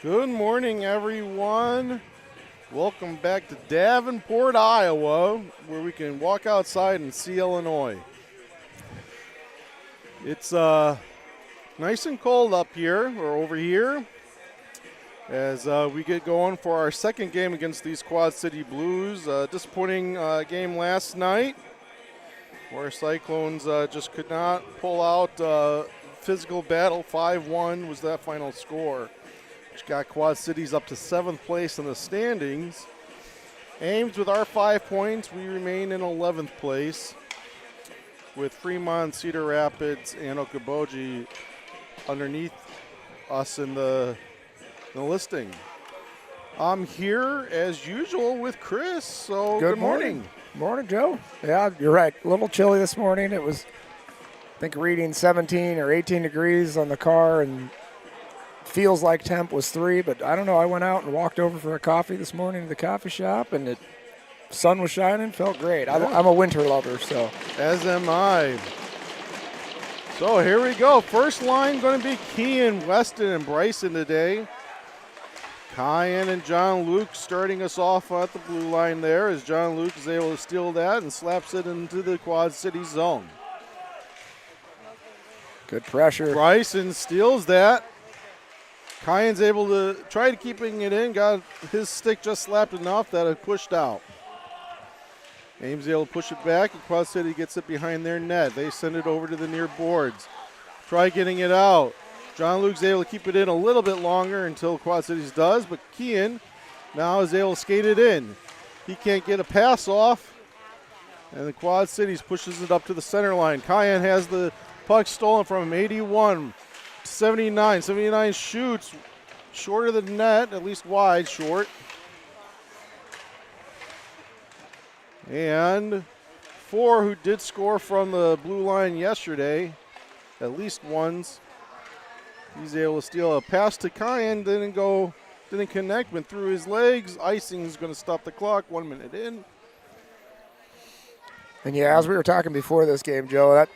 Good morning, everyone. Welcome back to Davenport, Iowa, where we can walk outside and see Illinois. It's nice and cold up here, or over here, as we get going for our second game against these Quad City Blues. Disappointing game last night, where Cyclones just could not pull out physical battle. 5-1 was that final score, which got Quad Cities up to 7th place in the standings. Ames with our 5 points, we remain in 11th place, with Fremont, Cedar Rapids, and Okoboji underneath us in the listing. I'm here as usual with Chris, so good morning. Morning, Joe. Yeah, you're right. A little chilly this morning. It was, I think, reading 17 or 18 degrees on the car, and feels like temp was 3, but I don't know. I went out and walked over for a coffee this morning to the coffee shop, and the sun was shining. Felt great. I'm a winter lover, so. As am I. So here we go. First line going to be Kean, Weston, and Bryson today. Kyan and John Luke starting us off at the blue line there, as John Luke is able to steal that and slaps it into the Quad City zone. Good pressure. Bryson steals that. Kyan's able to try to keeping it in, got his stick just slapped enough that it pushed out. Ames able to push it back, and Quad City gets it behind their net. They send it over to the near boards. Try getting it out. John Luke's able to keep it in a little bit longer until Quad Cities does, but Kean now is able to skate it in. He can't get a pass off, and the Quad Cities pushes it up to the center line. Kyan has the puck stolen from him, 81. 79. 79 shoots short of the net, at least wide short. And 4 who did score from the blue line yesterday, at least once. He's able to steal a pass to Kyan, didn't connect, went through his legs. Icing is going to stop the clock, 1 minute in. And yeah, as we were talking before this game, Joe, that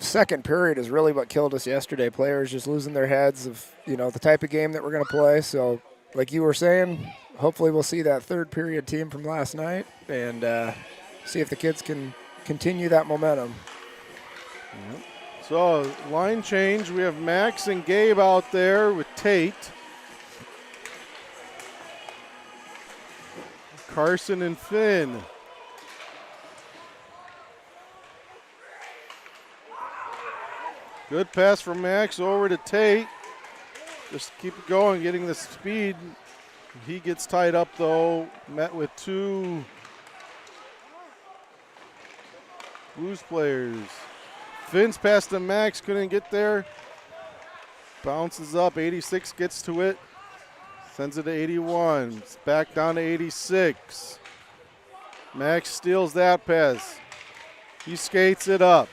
second period is really what killed us yesterday. Players just losing their heads of, the type of game that we're going to play. So, like you were saying, hopefully we'll see that third period team from last night and see if the kids can continue that momentum. Yep. So, line change. We have Max and Gabe out there with Tate. Carson and Finn. Good pass from Max over to Tate. Just keep it going, getting the speed. He gets tied up, though. Met with 2 Blues players. Finn's pass to Max, couldn't get there. Bounces up, 86 gets to it. Sends it to 81. It's back down to 86. Max steals that pass. He skates it up.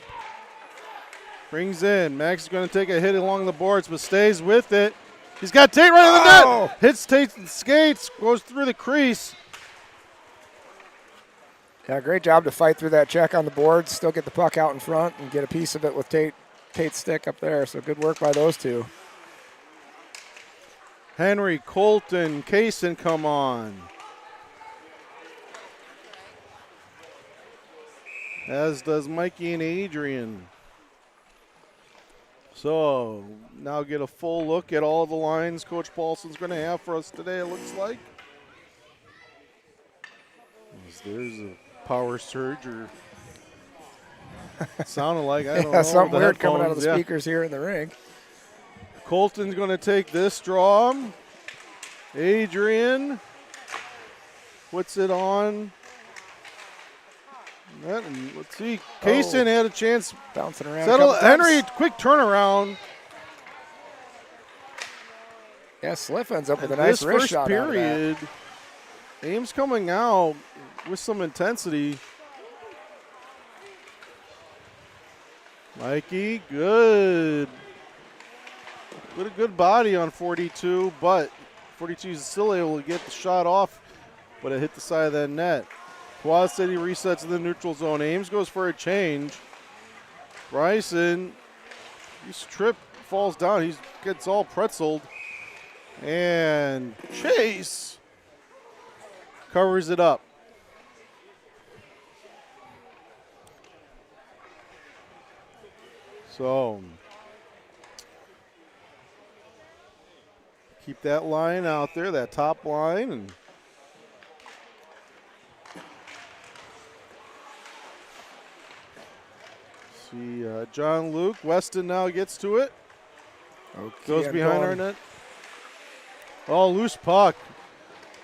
Brings in. Max is going to take a hit along the boards, but stays with it. He's got Tate right on the net. Hits Tate and skates, goes through the crease. Yeah, great job to fight through that check on the boards, still get the puck out in front and get a piece of it with Tate's stick up there. So good work by those two. Henry, Colton, Kaysen come on. As does Mikey and Adrian. So now get a full look at all the lines Coach Paulson's going to have for us today, it looks like. There's a power surge, or sounded like, I don't know. Something weird coming out of the speakers here in the rink. Colton's going to take this draw. Adrian puts it on. Let's see. Kaysen had a chance. Bouncing around. Settle. Henry, quick turnaround. Yeah, Sliff ends up with a nice wrist shot. This first period, Ames coming out with some intensity. Mikey, good. Put a good body on 42, but 42 is still able to get the shot off, but it hit the side of that net. Quad City resets in the neutral zone. Ames goes for a change. Bryson, he's tripped, falls down. He gets all pretzeled. And Chase covers it up. So keep that line out there, that top line. And see John Luke. Weston now gets to it. Okay, Goes behind our net. Oh, loose puck.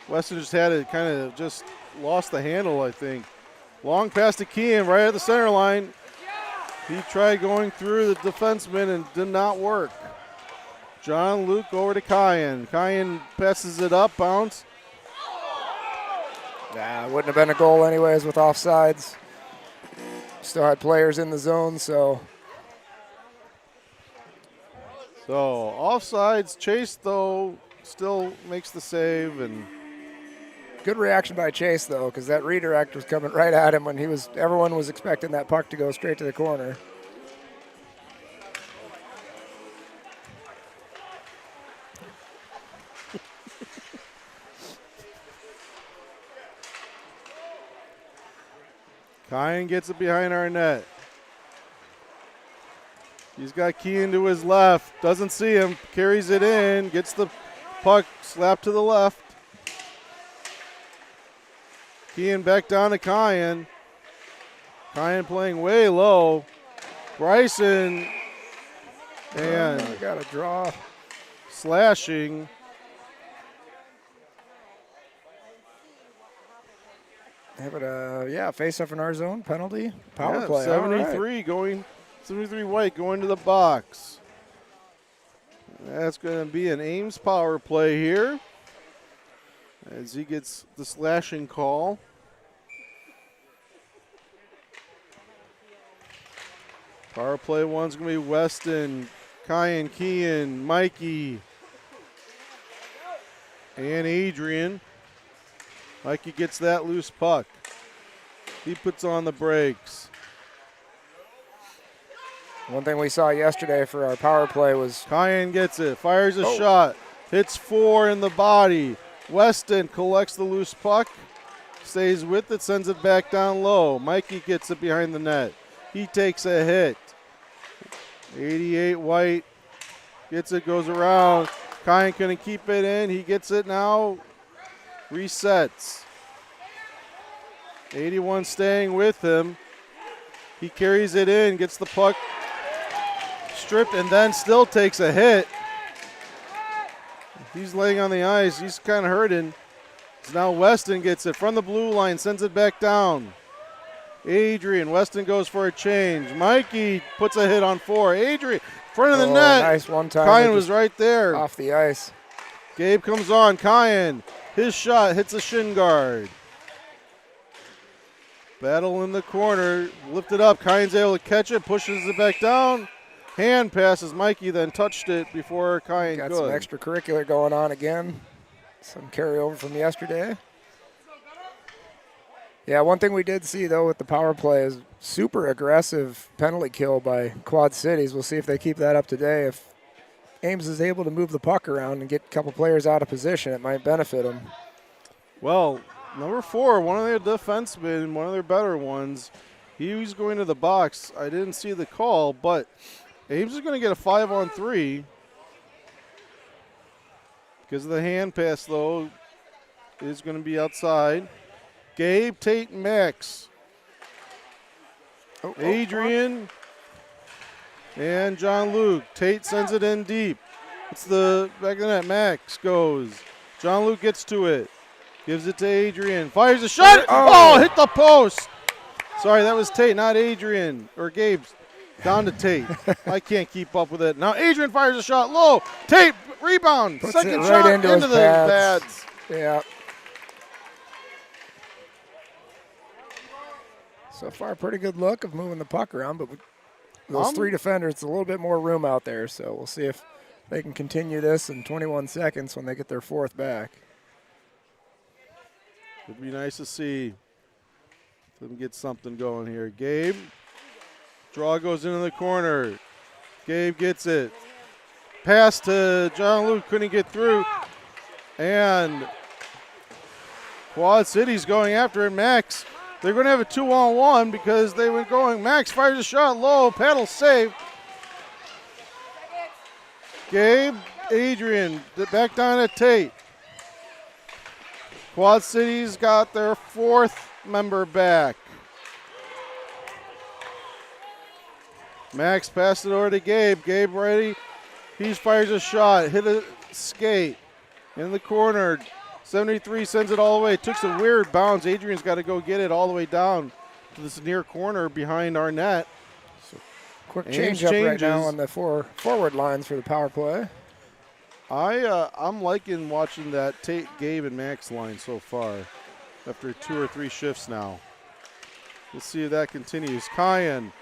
Weston just had it, kind of just lost the handle, I think. Long pass to Kean right at the center line. He tried going through the defenseman and did not work. John Luke over to Kyan. Kyan passes it up, bounce. Nah, it wouldn't have been a goal anyways with offsides. Still had players in the zone, so. So offsides. Chase, though, still makes the save. And Good reaction by Chase, though, because that redirect was coming right at him when everyone was expecting that puck to go straight to the corner. Kyan gets it behind our net. He's got Kean to his left. Doesn't see him. Carries it in. Gets the puck slapped to the left. Kean back down to Kyan. Kyan playing way low. Bryson. And got a draw. Slashing. Have it, face off in our zone, penalty, power play. 73 going, 73 White going to the box. That's going to be an Ames power play here as he gets the slashing call. Power play one's going to be Weston, Kyan, Kean, Mikey, and Adrian. Mikey gets that loose puck. He puts on the brakes. One thing we saw yesterday for our power play was Kyan gets it, fires a shot, hits 4 in the body. Weston collects the loose puck, stays with it, sends it back down low. Mikey gets it behind the net. He takes a hit. 88 White gets it, goes around. Kyan couldn't keep it in. He gets it now. Resets. 81 staying with him. He carries it in, gets the puck stripped, and then still takes a hit. He's laying on the ice. He's kind of hurting. So now Weston gets it from the blue line, sends it back down. Adrian, Weston goes for a change. Mikey puts a hit on 4. Adrian, front of the net. Nice one time. Kyan was right there. Off the ice. Gabe comes on. Kyan, his shot hits a shin guard. Battle in the corner, lifted up. Kyan's able to catch it, pushes it back down. Hand passes Mikey, then touched it before Kyan Got could. some extracurricular going on again. Some carryover from yesterday. Yeah, one thing we did see, though, with the power play is super aggressive penalty kill by Quad Cities. We'll see if they keep that up today. If Ames is able to move the puck around and get a couple players out of position, it might benefit them. Well, number 4, one of their defensemen, one of their better ones, he was going to the box. I didn't see the call, but Ames is going to get a 5-on-3 because of the hand pass, though, is going to be outside. Gabe, Tate, and Max. Adrian and John Luke. Tate sends it in deep. It's the back of the net. Max goes. John Luke gets to it. Gives it to Adrian. Fires a shot. Oh, hit the post. Sorry, that was Tate, not Adrian. Or Gabe's. Down to Tate. I can't keep up with it. Now Adrian fires a shot low. Tate, rebound. Puts Second it shot right into the pads. pads. Yeah. So far, pretty good look of moving the puck around, but with those 3 defenders, it's a little bit more room out there. So we'll see if they can continue this in 21 seconds when they get their 4th back. It'd be nice to see them get something going here. Gabe, draw goes into the corner. Gabe gets it. pass to John Luke, couldn't get through. And Quad City's going after it. Max, they're going to have a 2-on-1 because they went going. Max fires a shot low, paddle save. Gabe, Adrian, back down at Tate. Quad City's got their 4th member back. Max passed it over to Gabe. Gabe ready. He fires a shot, hit a skate in the corner. 73 sends it all the way. Took some weird bounce. Adrian's got to go get it all the way down to this near corner behind our net. So quick change up right now on the forward lines for the power play. I'm liking watching that Tate, Gabe, and Max line so far after 2 or 3 shifts now. We'll see if that continues. Kyan.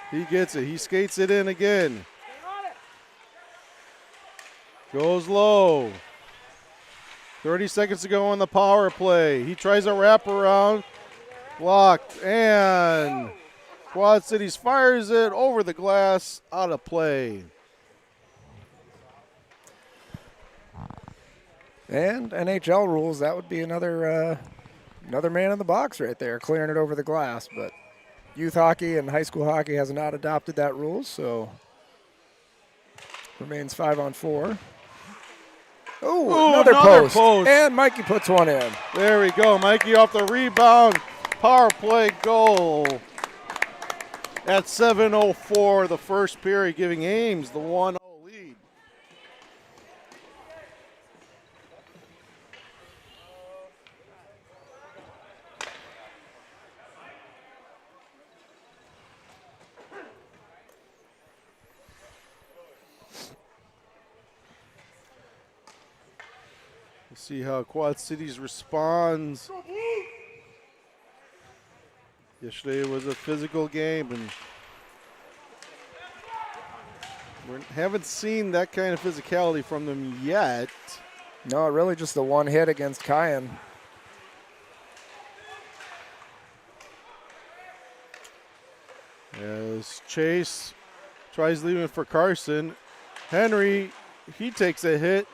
He gets it. He skates it in again. Goes low. 30 seconds to go on the power play. He tries a wraparound. Blocked. And Quad Cities fires it over the glass. Out of play. And NHL rules, that would be another man in the box right there, clearing it over the glass. But youth hockey and high school hockey has not adopted that rule, so remains 5-on-4. Oh, another post. And Mikey puts one in. There we go. Mikey off the rebound. Power play goal at 7:04 the first period, giving Ames the 1-0 lead. Let's see how Quad Cities responds. Yesterday was a physical game, and we haven't seen that kind of physicality from them yet. No, really just the one hit against Kyan. As Chase tries leaving for Carson. Henry, he takes a hit.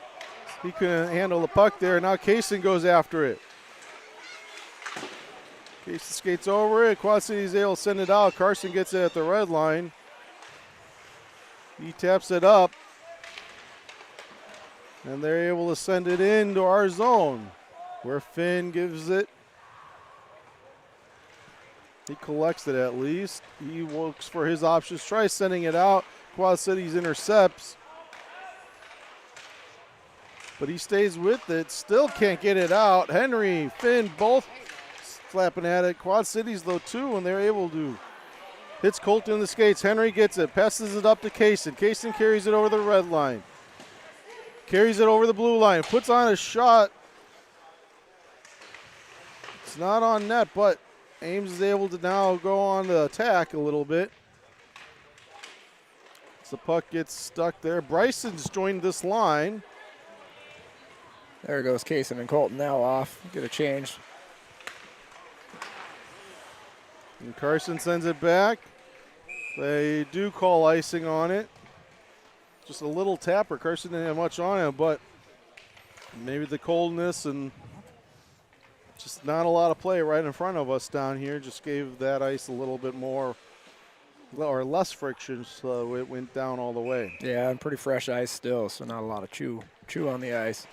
He couldn't handle the puck there. Now Kaysen goes after it. Kaysen skates over it. Quad City's able to send it out. Carson gets it at the red line. He taps it up. And they're able to send it into our zone, where Finn gives it. He collects it at least. He looks for his options. Tries sending it out. Quad Cities intercepts. But he stays with it. Still can't get it out. Henry, Finn, both slapping at it. Quad Cities, though, too, and they're able to. Hits Colton in the skates. Henry gets it. Passes it up to Kaysen. Kaysen carries it over the red line. Carries it over the blue line. Puts on a shot. It's not on net, but Ames is able to now go on the attack a little bit. As the puck gets stuck there. Bryson's joined this line. There goes Kaysen and Colton now off. Get a change. And Carson sends it back. They do call icing on it. Just a little tapper. Carson didn't have much on him, but maybe the coldness and just not a lot of play right in front of us down here just gave that ice a little bit more or less friction, so it went down all the way. Yeah, and pretty fresh ice still, so not a lot of chew on the ice.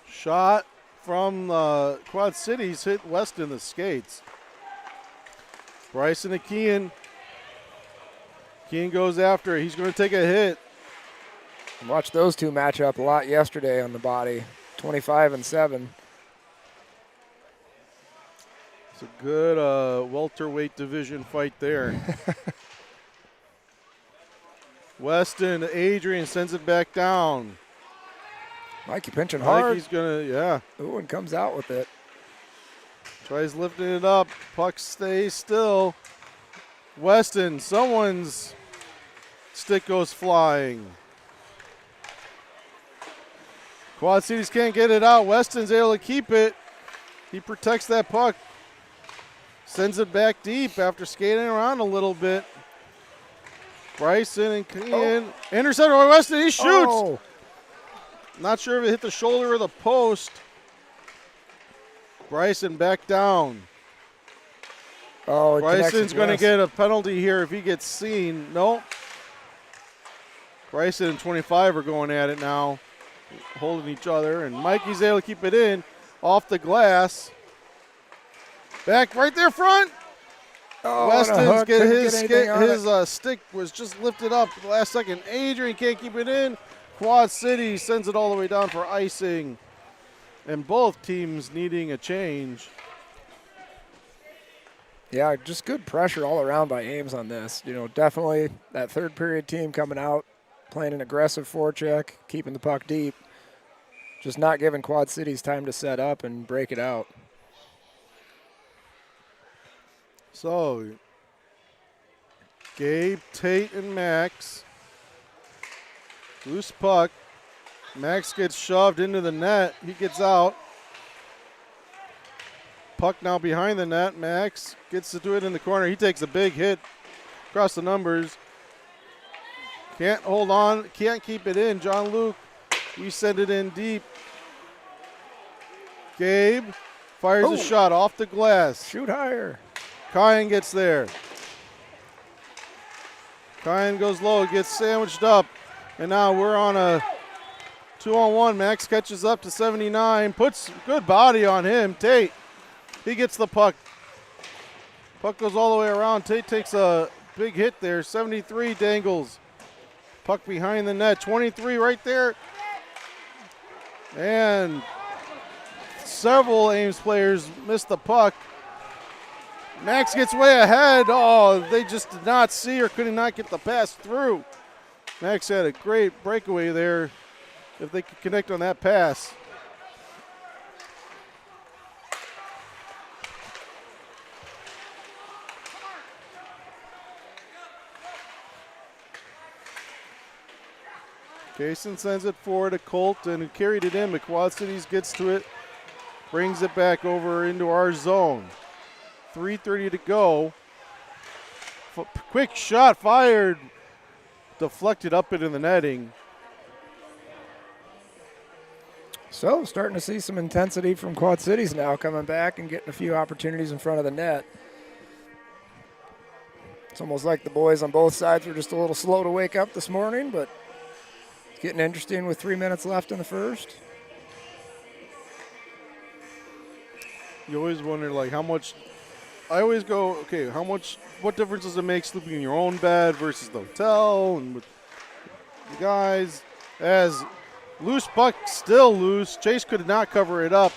Shot from Quad Cities hit West in the skates. Bryson to Kean. Kean goes after it. He's going to take a hit. Watched those two match up a lot yesterday on the body. 25-7. It's a good welterweight division fight there. Weston to Adrian, sends it back down. Mikey pinching hard. Mikey's gonna, yeah. Ooh, and comes out with it. Tries lifting it up. Puck stays still. Weston, someone's stick goes flying. Quad Cities can't get it out. Weston's able to keep it. He protects that puck. Sends it back deep after skating around a little bit. Bryson and Kean. Intercepted by Weston. He shoots. Oh. Not sure if it hit the shoulder or the post. Bryson back down. Oh, Bryson's going to get a penalty here if he gets seen. Nope. Bryson and 25 are going at it now, holding each other. And Mikey's able to keep it in off the glass. Back right there front. Oh, Weston's get his stick was just lifted up at the last second. Adrian can't keep it in. Quad City sends it all the way down for icing. And both teams needing a change. Yeah, just good pressure all around by Ames on this. Definitely that third period team coming out, playing an aggressive forecheck, keeping the puck deep. Just not giving Quad Cities time to set up and break it out. So, Gabe, Tate, and Max. Loose puck. Max gets shoved into the net. He gets out. Puck now behind the net. Max gets to do it in the corner. He takes a big hit across the numbers. Can't hold on. Can't keep it in. John Luke, we send it in deep. Gabe fires a shot off the glass. Shoot higher. Kyan gets there. Kyan goes low, gets sandwiched up. And now we're on a 2-on-1. Max catches up to 79. Puts good body on him. Tate. He gets the puck. Puck goes all the way around. Tate takes a big hit there. 73 dangles. Puck behind the net. 23 right there. And several Ames players missed the puck. Max gets way ahead. Oh, they just did not see or could not get the pass through. Max had a great breakaway there if they could connect on that pass. Kaysen sends it forward to Colton, who carried it in, but Quad Cities gets to it, brings it back over into our zone. 3:30 to go. Quick shot fired, deflected up into the netting. So starting to see some intensity from Quad Cities now, coming back and getting a few opportunities in front of the net. It's almost like the boys on both sides were just a little slow to wake up this morning, but it's getting interesting with 3 minutes left in the first. You always wonder, like, how much. I always go, okay, what difference does it make sleeping in your own bed versus the hotel and with the guys? As loose puck, still loose. Chase could not cover it up,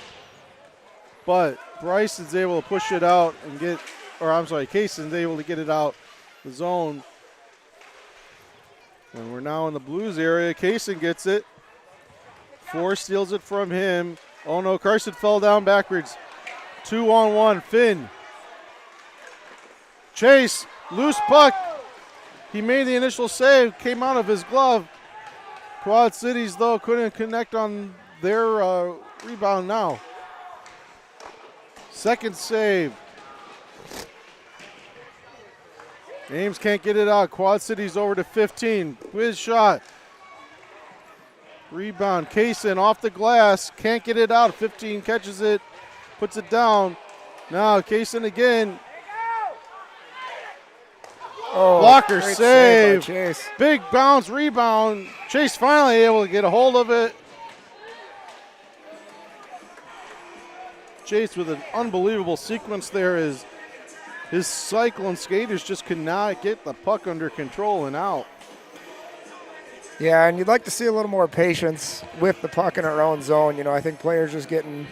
but Bryce is able to push it out and Kayson's able to get it out the zone. And we're now in the Blues area. Kaysen gets it. Four steals it from him. Oh no, Carson fell down backwards. 2-on-1, Finn. Chase, loose puck. He made the initial save, came out of his glove. Quad Cities, though, couldn't connect on their rebound now. Second save. Ames can't get it out. Quad Cities over to 15. Whiz shot. Rebound. Kaysen off the glass. Can't get it out. 15 catches it. Puts it down. Now Kaysen again. Oh, blocker save. Chase. Big bounce rebound. Chase finally able to get a hold of it. Chase with an unbelievable sequence there is his Cyclone skaters just could not get the puck under control and out. Yeah, and you'd like to see a little more patience with the puck in our own zone. I think players just getting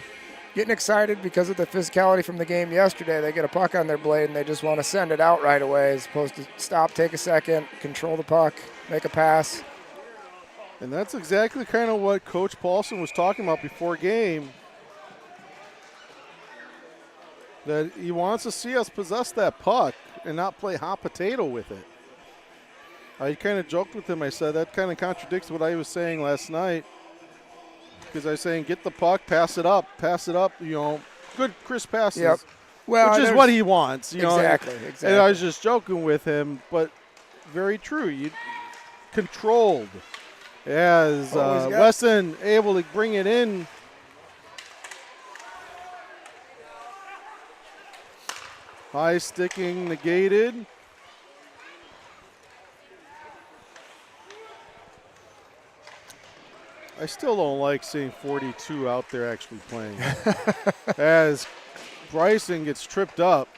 excited because of the physicality from the game yesterday. They get a puck on their blade and they just want to send it out right away as opposed to stop, take a second, control the puck, make a pass. And that's exactly kind of what Coach Paulson was talking about before game. That he wants to see us possess that puck and not play hot potato with it. I kind of joked with him. I said that kind of contradicts what I was saying last night. Because I was saying, get the puck, pass it up, good crisp passes. Yep. Well, which is what he wants, Exactly. And I was just joking with him, but very true. You controlled as Wesson able to bring it in. High sticking negated. I still don't like seeing 42 out there actually playing. As Bryson gets tripped up.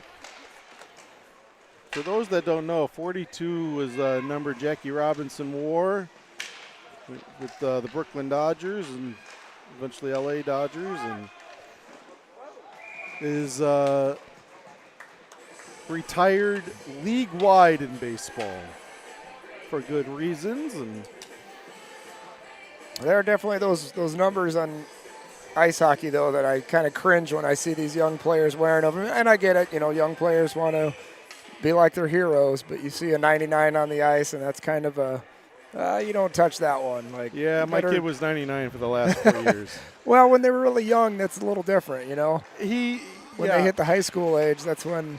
For those that don't know, 42 was the number Jackie Robinson wore with the Brooklyn Dodgers and eventually LA Dodgers, and is retired league-wide in baseball for good reasons. And there are definitely those numbers on ice hockey, though, that I kind of cringe when I see these young players wearing them. And I get it, young players want to be like their heroes, but you see a 99 on the ice, and that's kind of a you don't touch that one. Like, yeah, my kid was 99 for the last 4 years. Well, when they were really young, that's a little different, When they hit the high school age, that's when.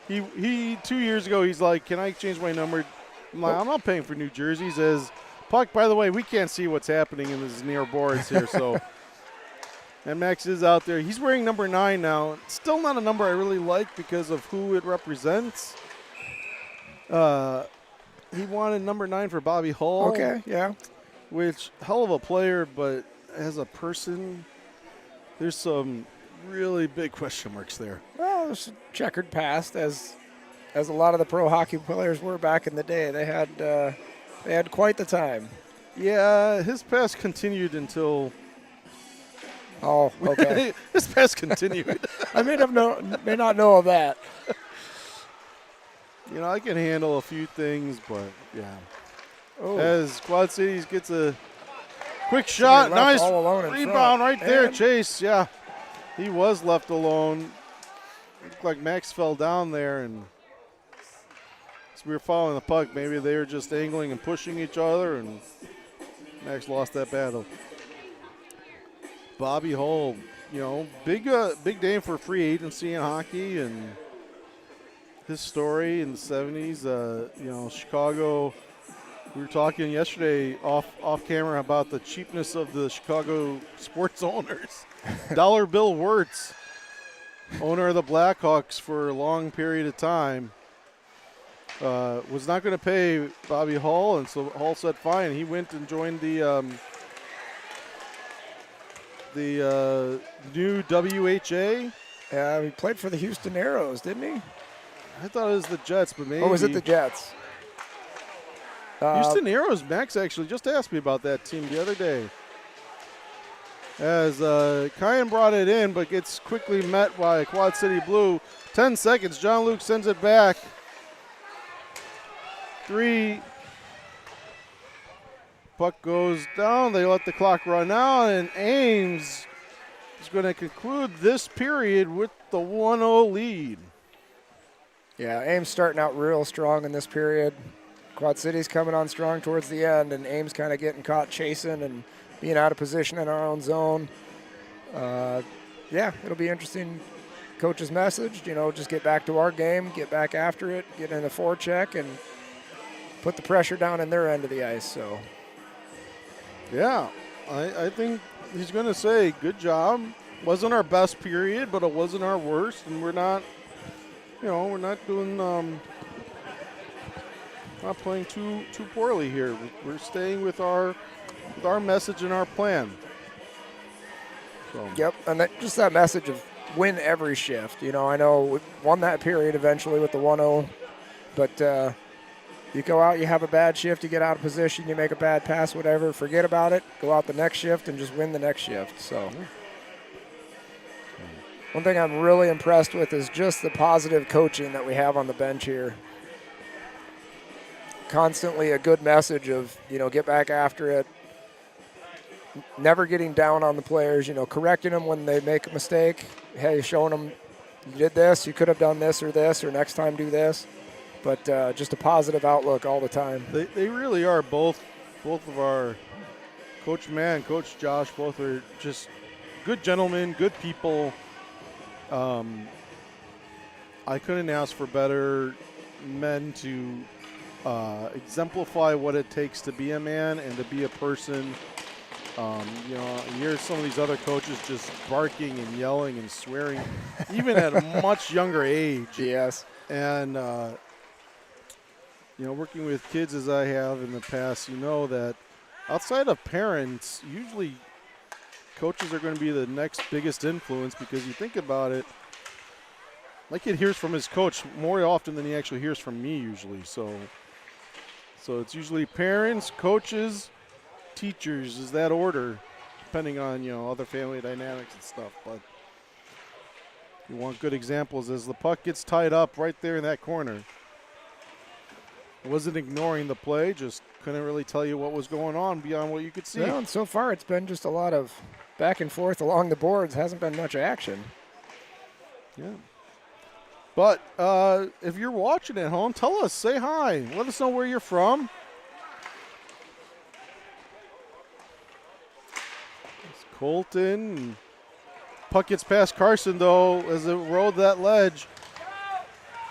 He 2 years ago, he's like, can I change my number? I'm like, I'm not paying for New Jersey. He says, Puck, by the way, we can't see what's happening in these near boards here, so. And Max is out there. He's wearing number 9 now. Still not a number I really like because of who it represents. He wanted number 9 for Bobby Hull. Okay, yeah. Which, hell of a player, but as a person, there's some really big question marks there. Well, there's a checkered past, as a lot of the pro hockey players were back in the day. They had quite the time. Yeah, his past continued until. Oh, okay. His past continued. I may not know of that. I can handle a few things, but yeah. Oh. As Quad Cities gets a quick shot, nice rebound right there, Chase. Yeah, he was left alone. Looked like Max fell down there, and as we were following the puck, maybe they were just angling and pushing each other, and Max lost that battle. Bobby Hull, big day for free agency in hockey, and his story in the 70s. Chicago. We were talking yesterday off camera about the cheapness of the Chicago sports owners. Dollar Bill Wirtz, owner of the Blackhawks for a long period of time, was not going to pay Bobby Hull, and so Hull said fine. He went and joined the new WHA. Yeah, he played for the Houston Aeros, didn't he? I thought it was the Jets, but maybe. Or was it the Jets? Houston Aeros. Max actually just asked me about that team the other day. As Kyan brought it in, but gets quickly met by Quad City Blue. 10 seconds. John Luke sends it back. 3. Puck goes down. They let the clock run out, and Ames is going to conclude this period with the 1-0 lead. Yeah, Ames starting out real strong in this period. Quad City's coming on strong towards the end, and Ames kind of getting caught chasing and being out of position in our own zone. Yeah, it'll be interesting. Coach's message, just get back to our game, get back after it, get in the forecheck, and put the pressure down in their end of the ice. So, yeah, I think he's going to say, good job. Wasn't our best period, but it wasn't our worst, and we're not, we're not doing, not playing too poorly here. We're staying with our message and our plan. So. Yep, and that message of win every shift. I know we won that period eventually with the 1-0, but you go out, you have a bad shift, you get out of position, you make a bad pass, whatever, forget about it, go out the next shift and just win the next shift. So one thing I'm really impressed with is just the positive coaching that we have on the bench here. Constantly a good message of, get back after it. Never getting down on the players, correcting them when they make a mistake. Hey, showing them you did this, you could have done this, or next time do this. But just a positive outlook all the time. They really are both of our Coach Matt and Coach Josh, both are just good gentlemen, good people. I couldn't ask for better men to exemplify what it takes to be a man and to be a person. You hear some of these other coaches just barking and yelling and swearing, even at a much younger age. Yes. And, working with kids as I have in the past, that outside of parents, usually coaches are going to be the next biggest influence, because you think about it, my kid hears from his coach more often than he actually hears from me usually. So it's usually parents, coaches, teachers is that order, depending on, other family dynamics and stuff. But you want good examples as the puck gets tied up right there in that corner. Wasn't ignoring the play, just couldn't really tell you what was going on beyond what you could see. Well, and so far it's been just a lot of back and forth along the boards. Hasn't been much action. Yeah. But if you're watching at home, tell us, say hi. Let us know where you're from. It's Colton. Puck gets past Carson, though, as it rode that ledge.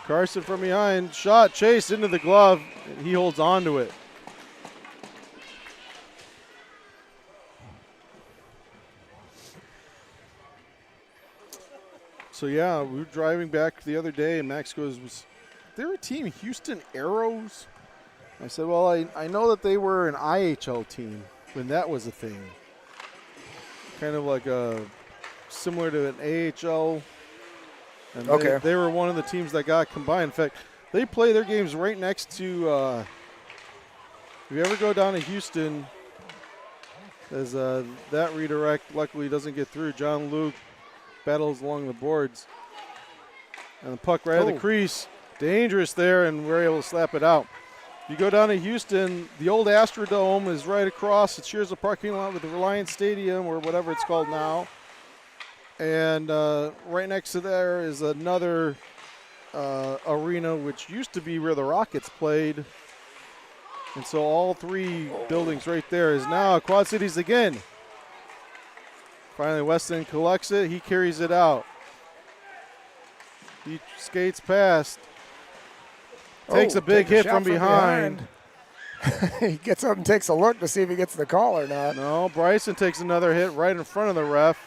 Carson from behind. Shot, chase into the glove. And he holds on to it. So, yeah, we were driving back the other day, and Max goes, was there a team, Houston Arrows? I said, well, I know that they were an IHL team when that was a thing. Kind of like similar to an AHL. And okay. They were one of the teams that got combined. In fact, they play their games right next to, if you ever go down to Houston, as that redirect luckily doesn't get through. John Luke battles along the boards. And the puck right at the crease. Dangerous there, and we're able to slap it out. You go down to Houston, the old Astrodome is right across. It shares a parking lot with the Reliance Stadium, or whatever it's called now. And right next to there is another arena, which used to be where the Rockets played. And so all three buildings right there is now Quad Cities again. Finally, Weston collects it. He carries it out. He skates past. Takes a big hit from behind. He gets up and takes a look to see if he gets the call or not. No, Bryson takes another hit right in front of the ref.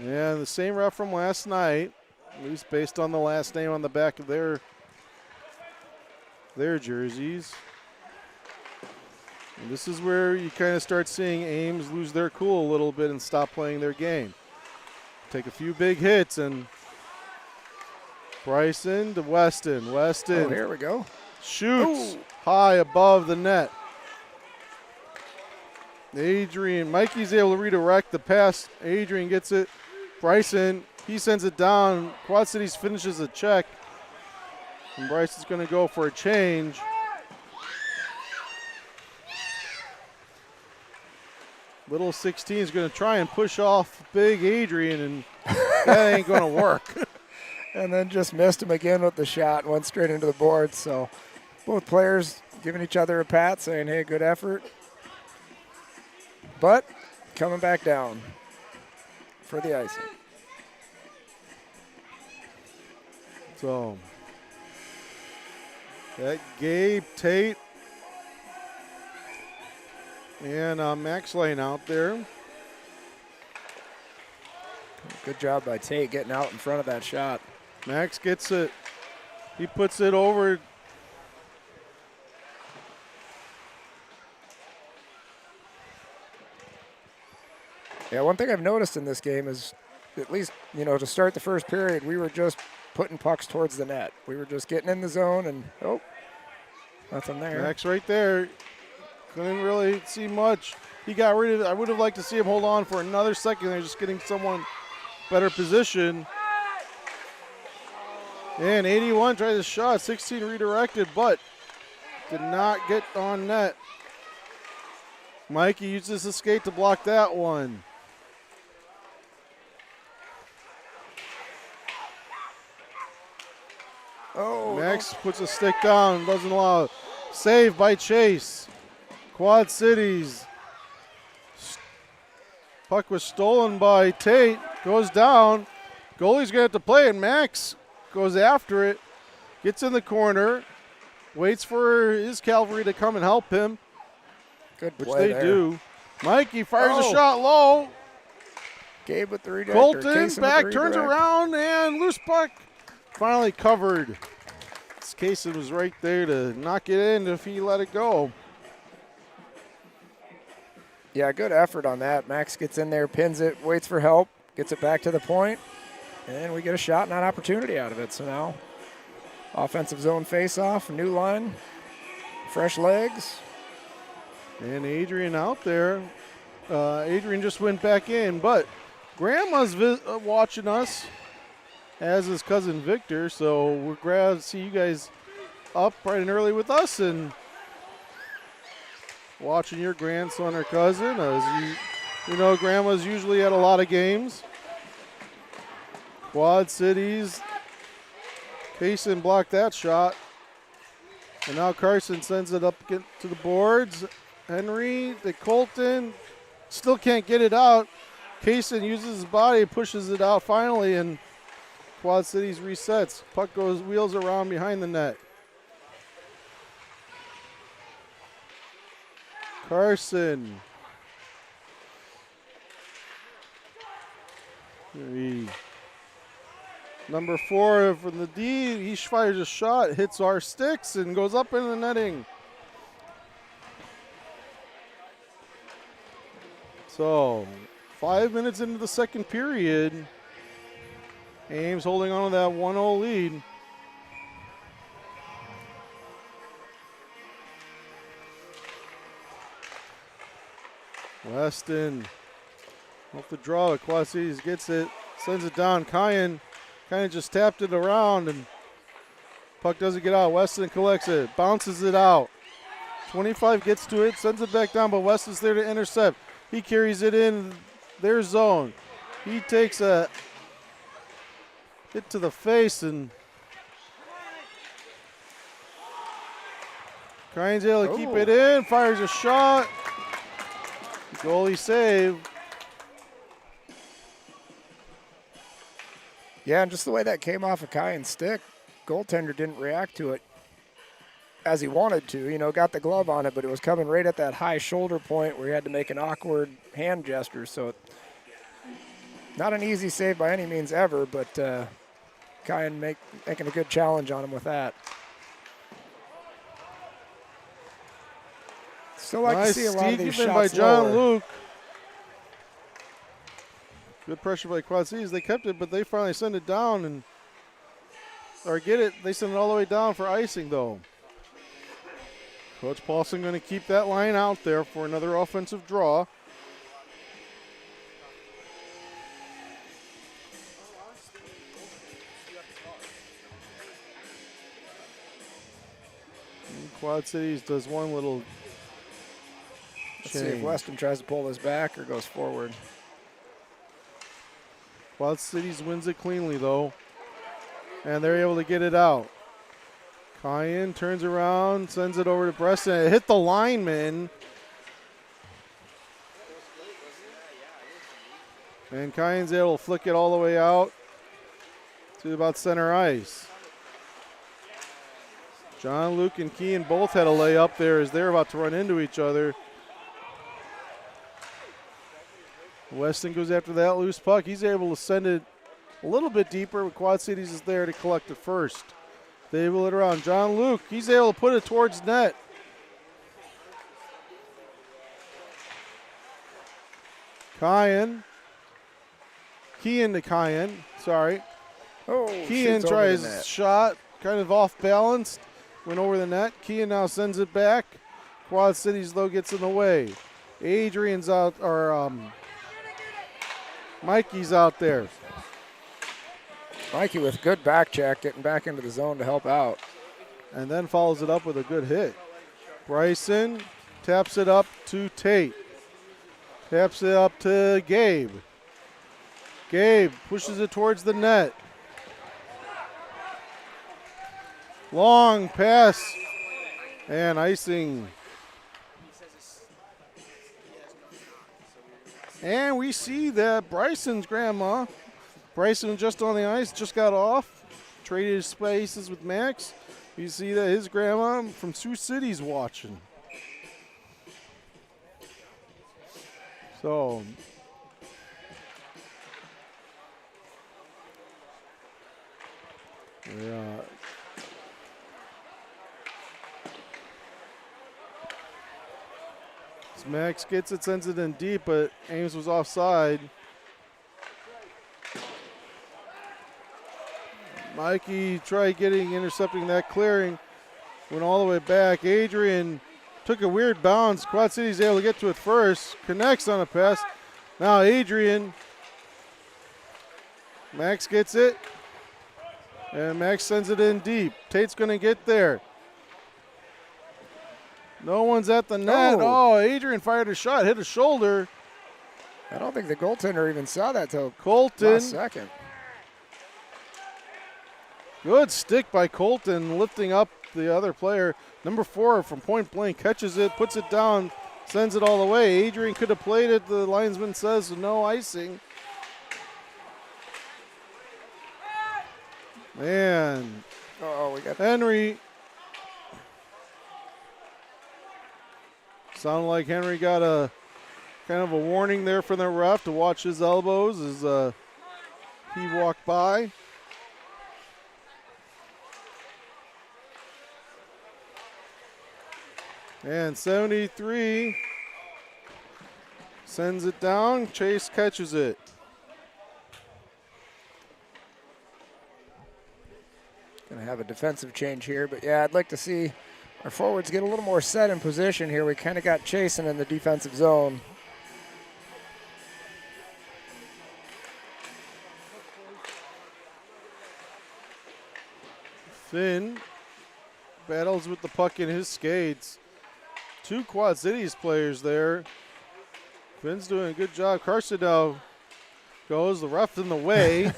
Yeah, the same ref from last night, at least based on the last name on the back of their jerseys. And this is where you kind of start seeing Ames lose their cool a little bit and stop playing their game. Take a few big hits, and Bryson to Weston. Weston. Oh, here we go. Shoots high above the net. Mikey's able to redirect the pass. Adrian gets it. Bryson, he sends it down. Quad Cities finishes a check. And Bryson's going to go for a change. Little 16 is going to try and push off big Adrian, and that ain't going to work. And then just missed him again with the shot and went straight into the board. So both players giving each other a pat, saying, hey, good effort. But coming back down for the icing. So that Gabe Tate and Max Lane out there. Good job by Tate getting out in front of that shot. Max gets it. He puts it over. Yeah, one thing I've noticed in this game is, at least, to start the first period, we were just putting pucks towards the net. We were just getting in the zone, and, nothing there. Max right there. Couldn't really see much. He got rid of it. I would have liked to see him hold on for another second there, just getting someone better position. And 81 tries a shot, 16 redirected, but did not get on net. Mikey uses his skate to block that one. Max puts a stick down, doesn't allow it. Save by Chase. Quad Cities. Puck was stolen by Tate, goes down. Goalie's going to have to play it. Max goes after it, gets in the corner, waits for his cavalry to come and help him, Good which play they there. do. Mikey fires a Oh. shot low. Gabe with the redirect. Colton Kaysen back, with the turns redirect. around, and loose puck finally covered. Kaysen was right there to knock it in if he let it go. Yeah, good effort on that. Max gets in there, pins it, waits for help, gets it back to the point, and we get a shot and an opportunity out of it. So now, offensive zone face-off, new line, fresh legs. And Adrian out there. Adrian just went back in, but Grandma's watching us, as is cousin Victor. So we're glad to see you guys up bright and early with us and watching your grandson or cousin. As you know, Grandma's usually at a lot of games. Quad Cities. Kaysen blocked that shot. And now Carson sends it up to the boards. Henry to Colton. Still can't get it out. Kaysen uses his body, pushes it out finally, and Quad Cities resets. Puck wheels around behind the net. Carson. Number 4 from the D, he fires a shot, hits our sticks, and goes up in the netting. So, 5 minutes into the second period, Ames holding on to that 1-0 lead. Weston off the draw, Quad Cities gets it, sends it down. Kyan kind of just tapped it around, and puck doesn't get out. Weston collects it, bounces it out. 25 gets to it, sends it back down, but Weston's there to intercept. He carries it in their zone. He takes a hit to the face, and Kyan's able to keep it in, fires a shot. Goalie save. Yeah, and just the way that came off of Kyan's stick, goaltender didn't react to it as he wanted to. You know, got the glove on it, but it was coming right at that high shoulder point where he had to make an awkward hand gesture. So not an easy save by any means ever, but Kyan making a good challenge on him with that. Still like to see a lot of these shots by John lower. Luke. Good pressure by Quad Cities. They kept it, but they finally send it down They send it all the way down for icing, though. Coach Paulson going to keep that line out there for another offensive draw. And Quad Cities does one little Let's see if Weston tries to pull this back or goes forward. Quad Cities wins it cleanly, though, and they're able to get it out. Kyan turns around, sends it over to Preston. It hit the lineman. And Kyan's able to flick it all the way out to about center ice. John Luke and Kean both had a layup there as they're about to run into each other. Weston goes after that loose puck. He's able to send it a little bit deeper, but Quad Cities is there to collect it first. They wheel it around. John Luke, he's able to put it towards net. Kean to Kyan, sorry. Kean tries shot, kind of off balance, went over the net. Kean now sends it back. Quad Cities, though, gets in the way. Adrian's out, or Mikey's out there. Mikey with good back check, getting back into the zone to help out. And then follows it up with a good hit. Bryson taps it up to Tate. Taps it up to Gabe. Gabe pushes it towards the net. Long pass. And icing. And we see that Bryson's grandma, Bryson just on the ice, just got off, traded his spaces with Max. You see that his grandma from Sioux City's watching. So, yeah. Max gets it, sends it in deep, but Ames was offside. Mikey tried intercepting that clearing, went all the way back. Adrian took a weird bounce. Quad City's able to get to it first, connects on a pass. Now Adrian, Max gets it, and Max sends it in deep. Tate's going to get there. No one's at the net. Oh, Adrian fired a shot, hit a shoulder. I don't think the goaltender even saw that till Colton. last second. Good stick by Colton, lifting up the other player. Number 4 from point blank catches it, puts it down, sends it all the way. Adrian could have played it. The linesman says no icing. Man. We got Henry. Sounded like Henry got a kind of a warning there from the ref to watch his elbows as he walked by. And 73 sends it down. Chase catches it. Going to have a defensive change here, but yeah, I'd like to see our forwards get a little more set in position here. We kind of got chasing in the defensive zone. Finn battles with the puck in his skates. 2 Quad Cities players there. Finn's doing a good job. Carson now goes. The ref in the way.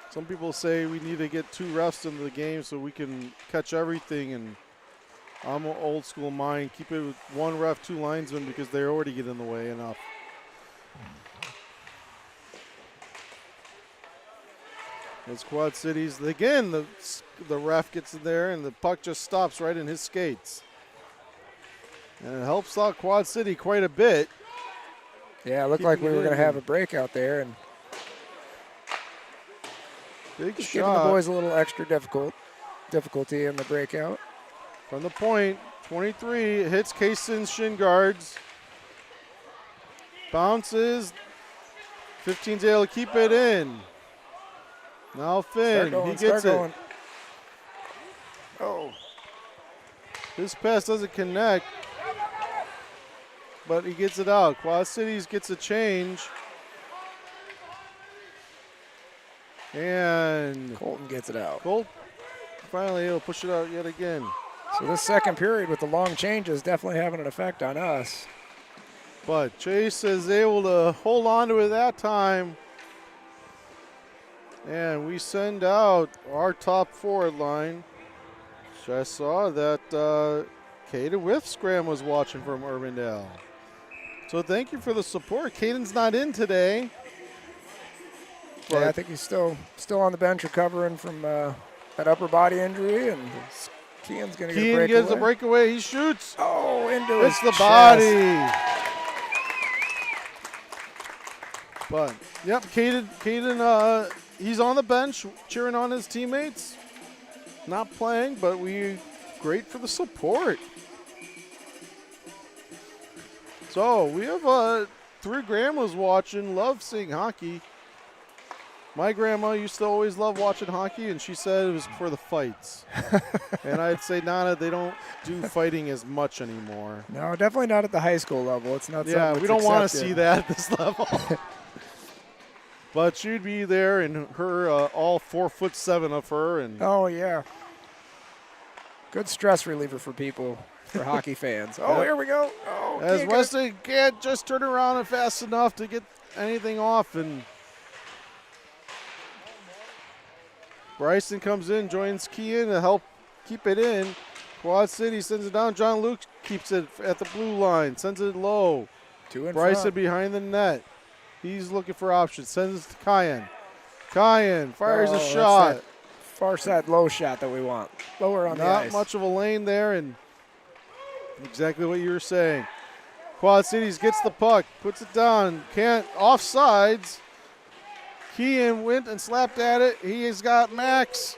Some people say we need to get 2 refs into the game so we can catch everything. And I'm an old school mind. Keep it with 1 ref, 2 linesmen because they already get in the way enough. As Quad Cities, again, the ref gets in there and the puck just stops right in his skates. And it helps out Quad City quite a bit. Yeah, it looked like we were going to have a breakout there. And big just shot. Giving the boys a little extra difficulty in the breakout. From the point, 23, hits Kayson's shin guards. Bounces. 15's able to keep it in. Now Finn, he gets it. Oh. His pass doesn't connect, but he gets it out. Quad Cities gets a change. And Colton gets it out. Colt finally able to push it out yet again. So this second period with the long changes definitely having an effect on us. But Chase is able to hold on to it that time. And we send out our top forward line. I saw that Caden Whiffsgram was watching from Urbandale. So thank you for the support. Caden's not in today. Yeah, I think he's still on the bench recovering from that upper body injury, and Kean's going to get a breakaway. Kean gets a breakaway. He shoots. Oh, into his It's the chest. body. But, yep, Caden, he's on the bench cheering on his teammates. Not playing, but great for the support. So we have 3 grandmas watching, love seeing hockey. My grandma used to always love watching hockey, and she said it was for the fights. And I'd say, Nana, they don't do fighting as much anymore. No, definitely not at the high school level. It's not. Yeah, something we that's don't want to accepted. see that at this level. But she'd be there, and her all 4'7" of her, and Oh yeah. Good stress reliever for people, for hockey fans. Oh, Yep. here we go. Oh, as can't get it. Wesley can't just turn around and fast enough to get anything off, and Bryson comes in, joins Kean to help keep it in. Quad City sends it down. John Luke keeps it at the blue line, sends it low. 2 in Bryson front. behind the net. He's looking for options. Sends it to Cayenne. Kyan fires a that's shot. that far side low shot that we want. Lower on the Not ice. much of a lane there, and exactly what you were saying. Quad Cities gets the puck, puts it down, can't, offsides. Kean went and slapped at it. He has got Max.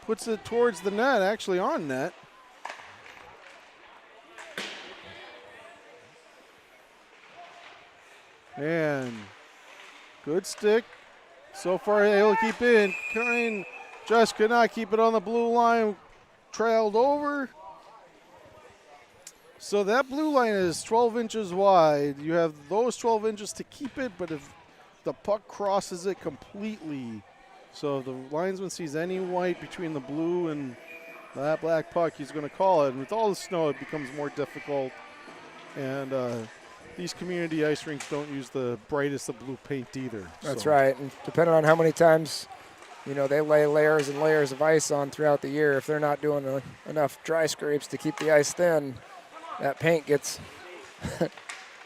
Puts it towards the net, actually on net. And good stick. So far able to keep in. Kyan just could not keep it on the blue line. Trailed over. So that blue line is 12 inches wide. You have those 12 inches to keep it, but if the puck crosses it completely, so if the linesman sees any white between the blue and that black puck, he's going to call it. And with all the snow, it becomes more difficult. And these community ice rinks don't use the brightest of blue paint either. That's right. And depending on how many times, they lay layers and layers of ice on throughout the year, if they're not doing enough dry scrapes to keep the ice thin, that paint gets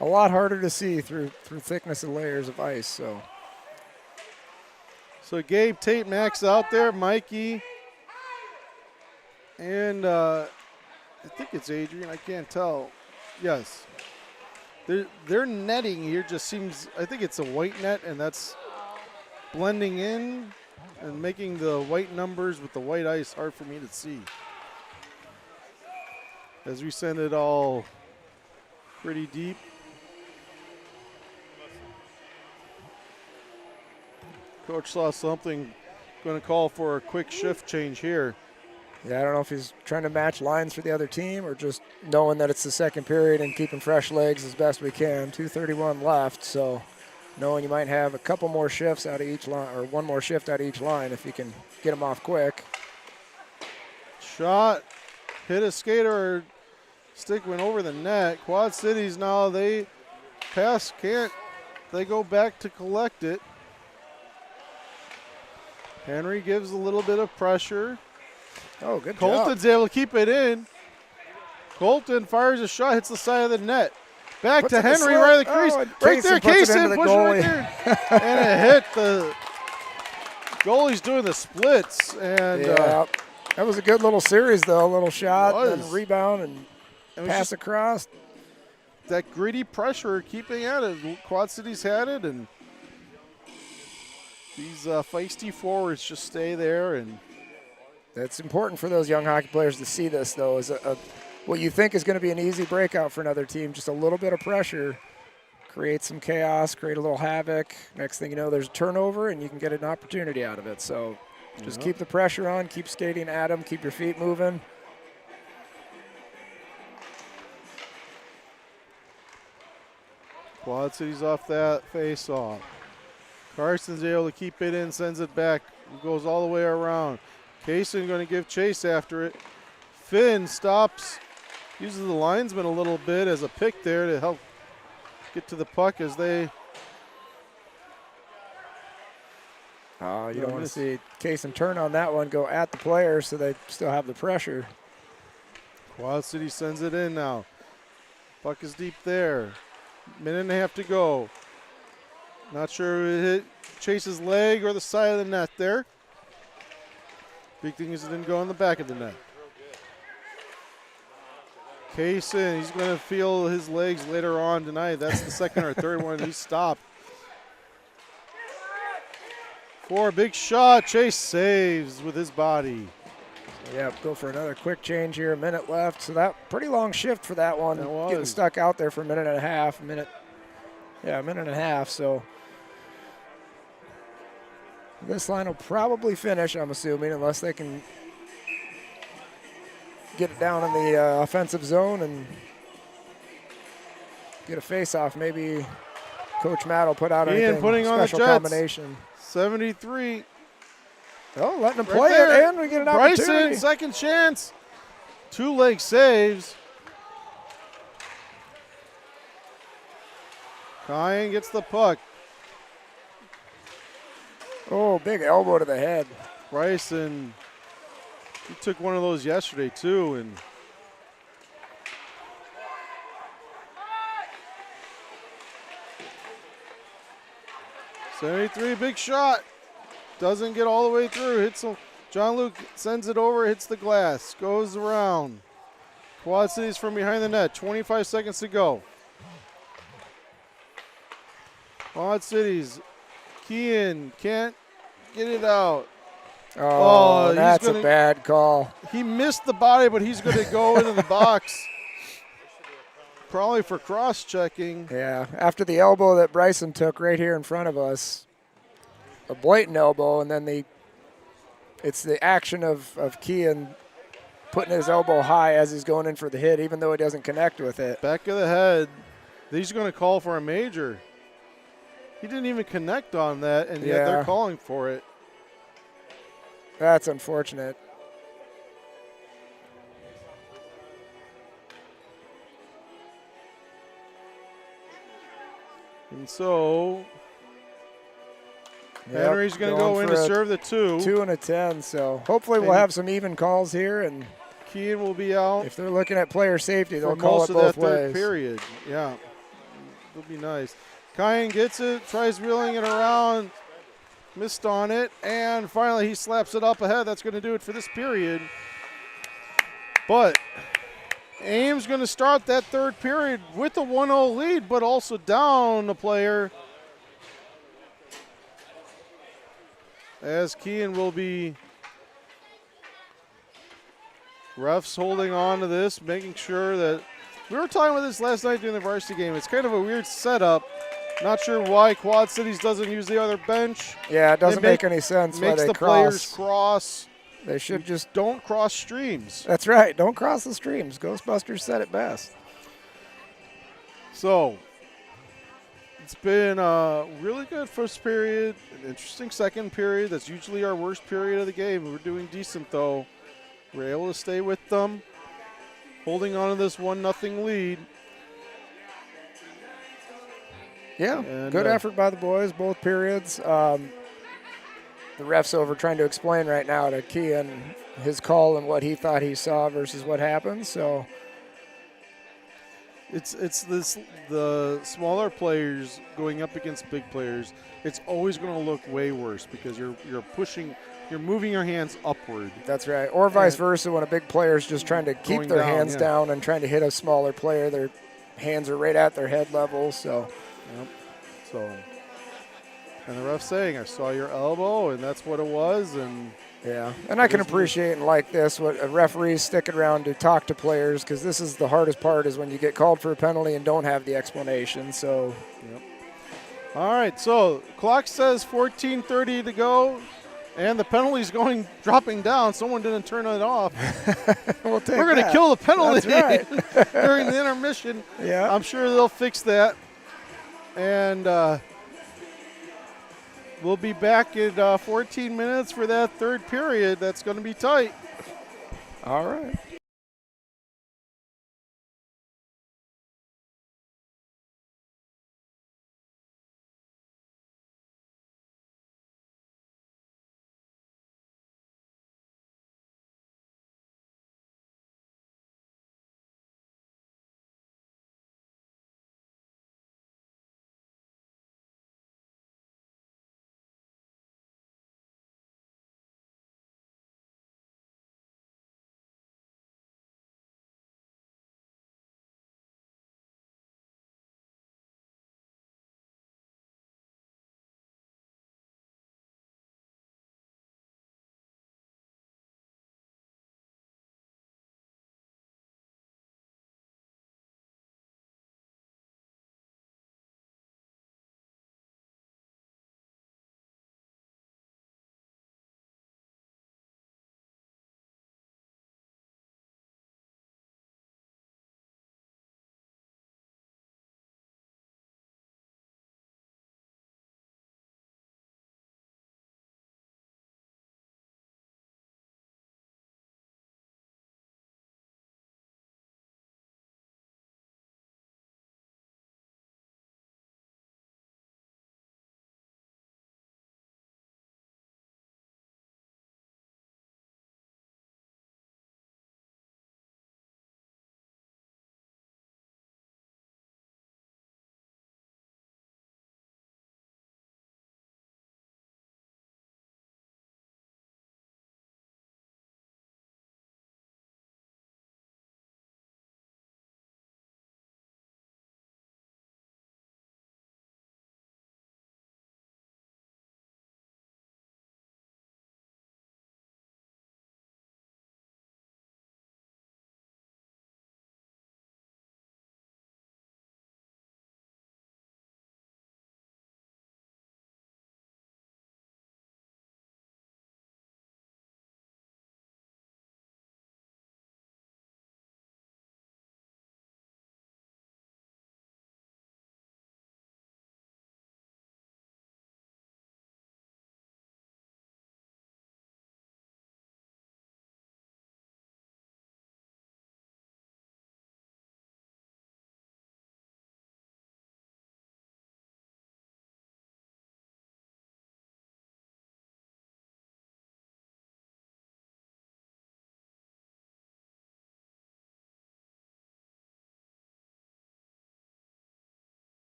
a lot harder to see through thickness of layers of ice. So Gabe, Tate, Max out there, Mikey, and I think it's Adrian. I can't tell. Yes. Their netting here just seems, I think it's a white net, and that's blending in and making the white numbers with the white ice hard for me to see. As we send it all pretty deep. Coach saw something, going to call for a quick shift change here. Yeah, I don't know if he's trying to match lines for the other team or just knowing that it's the second period and keeping fresh legs as best we can. 2:31 left, so knowing you might have a couple more shifts out of each line, or one more shift out of each line if you can get them off quick. Shot, hit a skater, or stick went over the net. Quad Cities now, they pass, can't, they go back to collect it. Henry gives a little bit of pressure. Oh, good Colton's job. able to keep it in. Colton fires a shot, hits the side of the net. Back to Henry, right at the crease. Right there, Kaysen pushing right there. And it hit the goalie's doing the splits. And yeah, that was a good little series, though. A little shot, and rebound, and pass across. That gritty pressure keeping at it. Quad Cities had it, and these feisty forwards just stay there. And that's important for those young hockey players to see this, though, is what you think is going to be an easy breakout for another team. Just a little bit of pressure, create some chaos, create a little havoc. Next thing you know, there's a turnover, and you can get an opportunity out of it. So just keep the pressure on, keep skating at them, keep your feet moving. Quad Cities off that face-off. Carson's able to keep it in, sends it back, goes all the way around. Kaysen going to give chase after it. Finn stops, uses the linesman a little bit as a pick there to help get to the puck as they. You don't want to see Kaysen turn on that one, go at the player so they still have the pressure. Quad City sends it in now. Puck is deep there. Minute and a half to go. Not sure it hit Chase's leg or the side of the net there. Big thing is it didn't go in the back of the net. Kaysen, he's going to feel his legs later on tonight. That's the second or third one he stopped. For a big shot, Chase saves with his body. Yeah, go for another quick change here, a minute left. So that pretty long shift for that one. Getting stuck out there for a minute and a half, a minute and a half. So this line will probably finish, I'm assuming, unless they can get it down in the offensive zone and get a face-off. Maybe Coach Matt will put out anything putting special on the combination. 73. Oh, letting him play it, and we get an opportunity. Bryson, second chance. Two-leg saves. Kyan gets the puck. Oh, big elbow to the head. Bryson, he took one of those yesterday too, and 73, big shot. Doesn't get all the way through. Hits him. John Luke sends it over, hits the glass, goes around. Quad Cities from behind the net. 25 seconds to go. Quad Cities. Kean can't get it out. Oh, he's that's a bad call. He missed the body, but he's going to go into the box. Probably for cross-checking. Yeah, after the elbow that Bryson took right here in front of us, a blatant elbow, and then it's the action of Kean putting his elbow high as he's going in for the hit, even though he doesn't connect with it. Back of the head. He's going to call for a major. He didn't even connect on that, and yet they're calling for it. That's unfortunate. And so Henry's going to go in to serve the 2. 2 and a 10, so hopefully we'll have some even calls here. And Kean will be out. If they're looking at player safety, they'll for call most it of both that third ways. period. Yeah, it'll be nice. Kyan gets it, tries wheeling it around, missed on it, and finally he slaps it up ahead. That's going to do it for this period. But Ames going to start that third period with a 1-0 lead, but also down a player, as Kean will be refs holding on to this, making sure that we were talking about this last night during the varsity game. It's kind of a weird setup. Not sure why Quad Cities doesn't use the other bench. Yeah, it doesn't make any sense why makes they the cross. players cross. They should just don't cross streams. That's right. Don't cross the streams. Ghostbusters said it best. So it's been a really good first period, an interesting second period. That's usually our worst period of the game. We're doing decent though. We're able to stay with them, holding on to this 1-0 lead. Yeah, and good effort by the boys, both periods. The ref's over trying to explain right now to Kean his call and what he thought he saw versus what happened. So it's the smaller players going up against big players. It's always going to look way worse because you're moving your hands upward. That's right, or vice versa. When a big player is just trying to keep their hands down and trying to hit a smaller player, their hands are right at their head level. So. Yep. And the ref's saying, I saw your elbow, and that's what it was. And and I can appreciate and like this, what a referee's sticking around to talk to players, because this is the hardest part, is when you get called for a penalty and don't have the explanation. So, all right, so clock says 14:30 to go, and the penalty's dropping down. Someone didn't turn it off. We're going to kill the penalty right. during the intermission. Yeah, I'm sure they'll fix that. And we'll be back in 14 minutes for that third period. That's going to be tight. All right.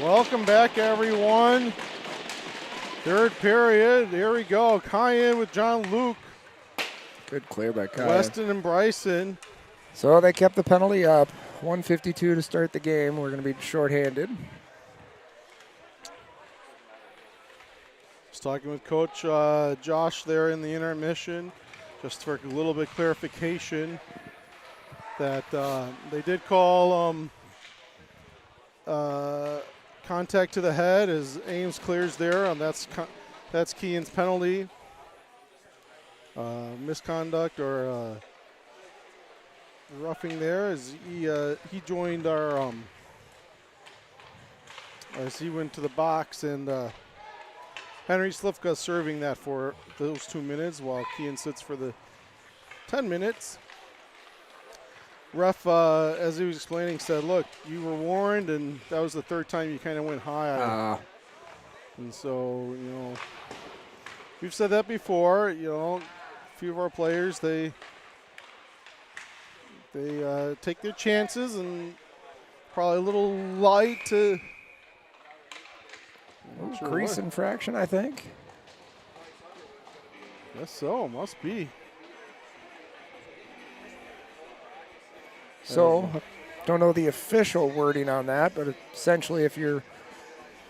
Welcome back, everyone. Third period. Here we go. Cayenne with John Luke. Good clear by Cayenne. Weston and Bryson. So they kept the penalty up. 1:52 to start the game. We're going to be shorthanded. Just talking with Coach Josh there in the intermission, just for a little bit clarification that they did call contact to the head as Ames clears there. That's Keehan's penalty. Misconduct or roughing there as he joined our as he went to the box, and Henry Slifka serving that for those 2 minutes while Keehan sits for the 10 minutes. Ref, as he was explaining, said, look, you were warned, and that was the third time you kind of went high. And so, you know, we've said that before. You know, a few of our players, they take their chances, and probably a little light to Crease infraction, I think. Guess so, must be. So, don't know the official wording on that, but essentially if you're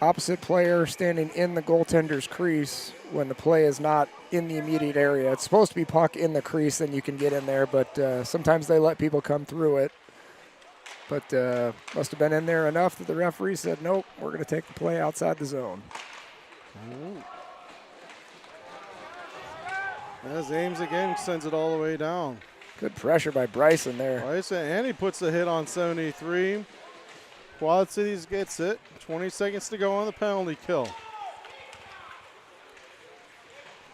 opposite player standing in the goaltender's crease when the play is not in the immediate area, it's supposed to be puck in the crease, then you can get in there, but sometimes they let people come through it. But must have been in there enough that the referee said, nope, we're going to take the play outside the zone. As Ames again sends it all the way down. Good pressure by Bryson there. Bryson, and he puts a hit on 73. Quad Cities gets it. 20 seconds to go on the penalty kill.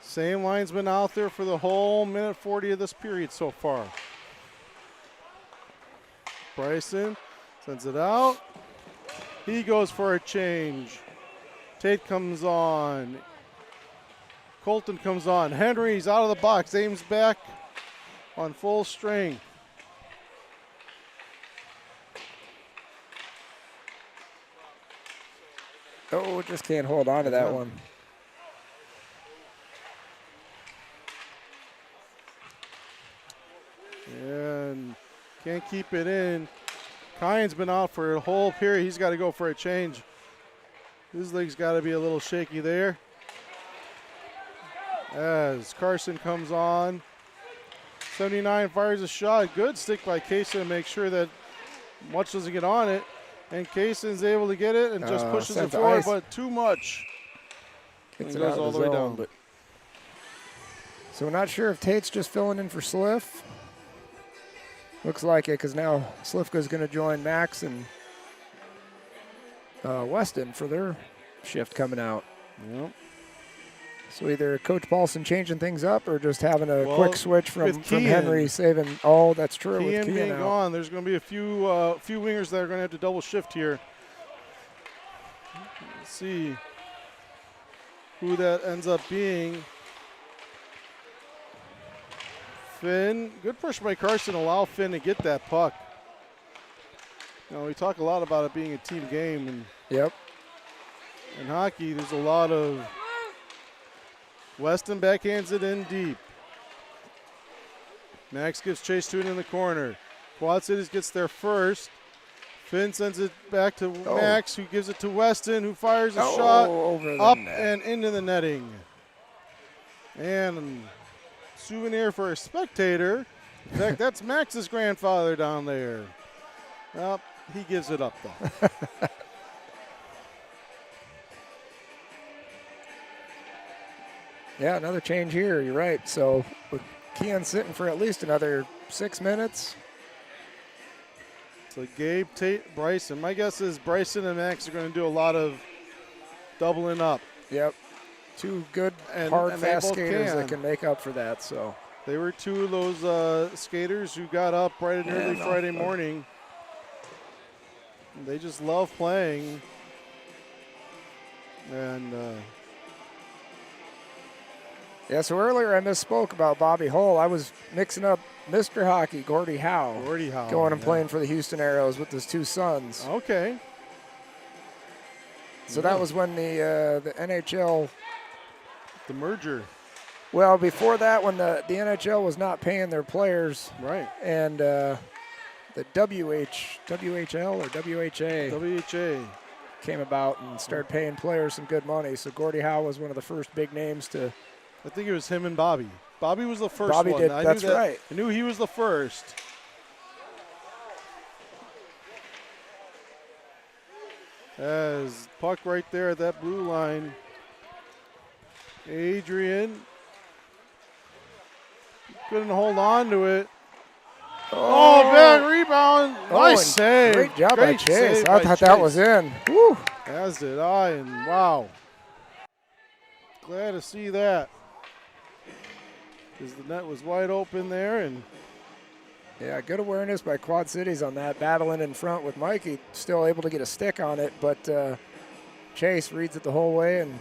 Same line's been out there for the whole minute 40 of this period so far. Bryson sends it out. He goes for a change. Tate comes on. Colton comes on. Henry's out of the box. Ames back on full string. Oh, just can't hold on to that one. And can't keep it in. Cayenne's been out for a whole period. He's got to go for a change. His leg's got to be a little shaky there. As Carson comes on. 79 fires a shot. Good stick by Kaysen to make sure that much doesn't get on it. And Kaysen's able to get it and just pushes it forward, but too much. Gets it goes all the way down. But so we're not sure if Tate's just filling in for Sliff. Looks like it, because now Slifka's going to join Max and Weston for their shift coming out. Yep. So either Coach Paulson changing things up or just having a quick switch from Henry saving. Oh, that's true. Keehan with being gone, there's going to be a few wingers that are going to have to double shift here. Let's see who that ends up being. Finn, good push by Carson, allow Finn to get that puck. You know, we talk a lot about it being a team game, and in hockey, there's a lot of Weston backhands it in deep. Max gives chase to it in the corner. Quad Cities gets there first. Finn sends it back to Max, who gives it to Weston, who fires a shot up and into the netting. And souvenir for a spectator. In fact, that's Max's grandfather down there. Well, he gives it up, though. Yeah, another change here. You're right. So with Keehan sitting for at least another 6 minutes. So Gabe, Tate, Bryson. My guess is Bryson and Max are going to do a lot of doubling up. Yep. Two good, hard, fast skaters that can make up for that. So they were two of those skaters who got up bright and early Friday morning. They just love playing. And yeah, so earlier I misspoke about Bobby Hull. I was mixing up Mr. Hockey, Gordie Howe. Gordie Howe. Going and playing for the Houston Aeros with his two sons. Okay. So that was when the NHL. The merger. Well, before that, when the NHL was not paying their players. Right. And the WHL or WHA came about and started paying players some good money. So Gordie Howe was one of the first big names to. I think it was him and Bobby. Bobby was the first Bobby one. did. That's right. I knew he was the first. As puck right there at that blue line. Adrian couldn't hold on to it. Oh, bad rebound. Nice save. Great job by Chase. I thought that was in. Woo. As did I, and wow. Glad to see that. Because the net was wide open there. And yeah, good awareness by Quad Cities on that. Battling in front with Mikey. Still able to get a stick on it, but Chase reads it the whole way and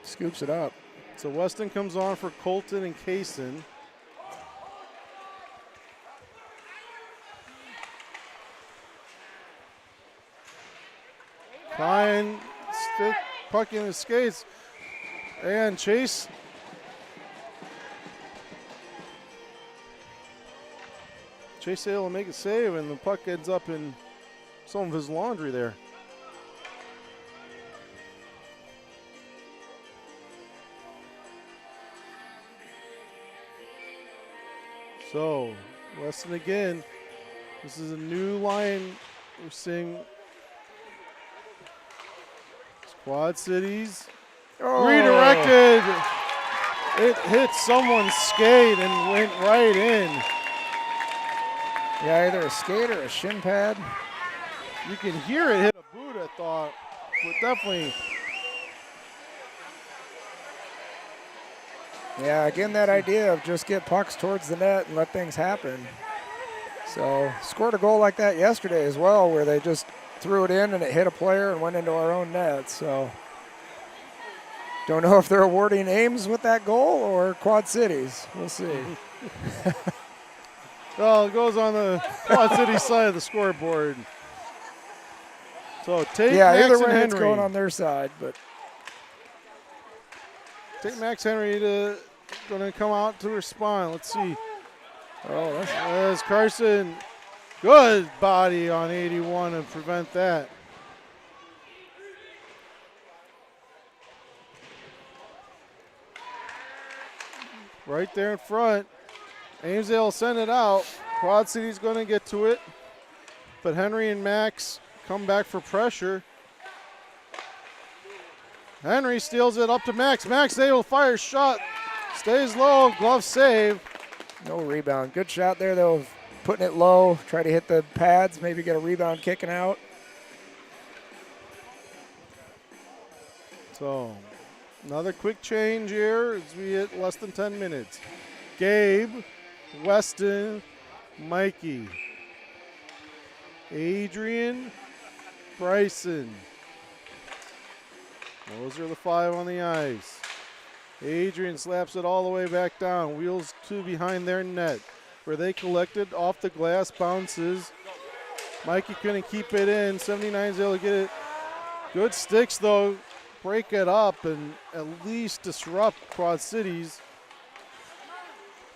scoops it up. So Weston comes on for Colton and Kaysen. Klein stick puck in his skates. And Chase. Chase able to make a save, and the puck ends up in some of his laundry there. So, Weston again. This is a new line we're seeing. Quad Cities. Redirected. It hit someone's skate and went right in. Yeah, either a skate or a shin pad. You can hear it hit a boot, I thought. But definitely. Yeah, again, that idea of just get pucks towards the net and let things happen. So, scored a goal like that yesterday as well, where they just threw it in and it hit a player and went into our own net. So, don't know if they're awarding Ames with that goal or Quad Cities. We'll see. Well, it goes on the Quad City side of the scoreboard. So, take Max either way, and Henry. it's going on their side, but take Max Henry to going to come out to respond. Let's see. Oh, that's as Carson, good body on 81 and prevent that. Right there in front. Ames will send it out. Quad City's going to get to it. But Henry and Max come back for pressure. Henry steals it up to Max. Max able to fire shot. Stays low. Glove save. no rebound. Good shot there, though, of putting it low, try to hit the pads, maybe get a rebound kicking out. So, another quick change here as we hit less than 10 minutes. Gabe, Weston, Mikey, Adrian, Bryson. Those are the five on the ice. Adrian slaps it all the way back down. Wheels to behind their net where they collected off the glass, bounces. Mikey couldn't keep it in. 79's able to get it. Good sticks though. Break it up and at least disrupt Quad Cities.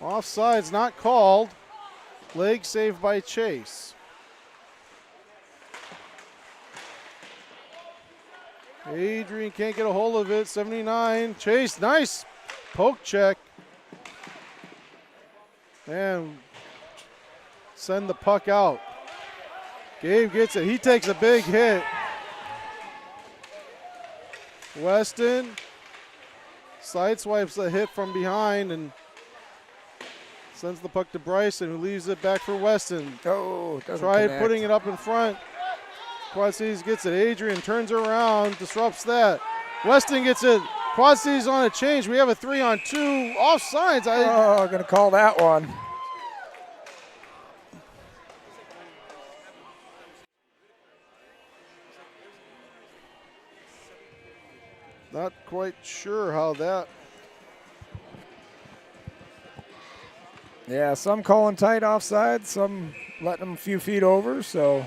Offside's not called. Leg saved by Chase. Adrian can't get a hold of it. 79. Chase, nice poke check. And send the puck out. Gabe gets it. He takes a big hit. Weston sideswipes a hit from behind and sends the puck to Bryson, who leaves it back for Weston. Oh, tried putting it up in front. Quad Cities gets it. Adrian turns around, disrupts that. Weston gets it. Quad Cities on a change. We have a 3-on-2. Offsides. Going to call that one. Not quite sure how that. Yeah, some calling tight offside, some letting them a few feet over, so.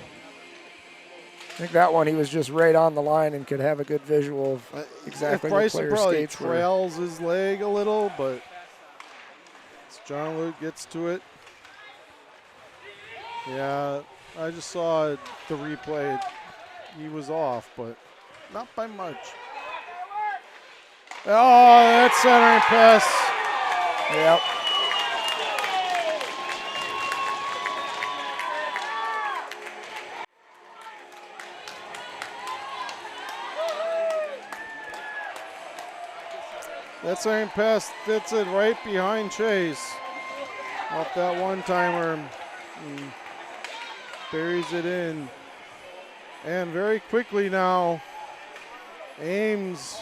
I think that one he was just right on the line and could have a good visual of exactly where Bryson players' probably skates were. trails his leg a little, but John Luke gets to it. Yeah, I just saw the replay. He was off, but not by much. Oh, that centering pass. Yep. That centering pass fits it right behind Chase. Off that one-timer. Buries it in. And very quickly now, Ames,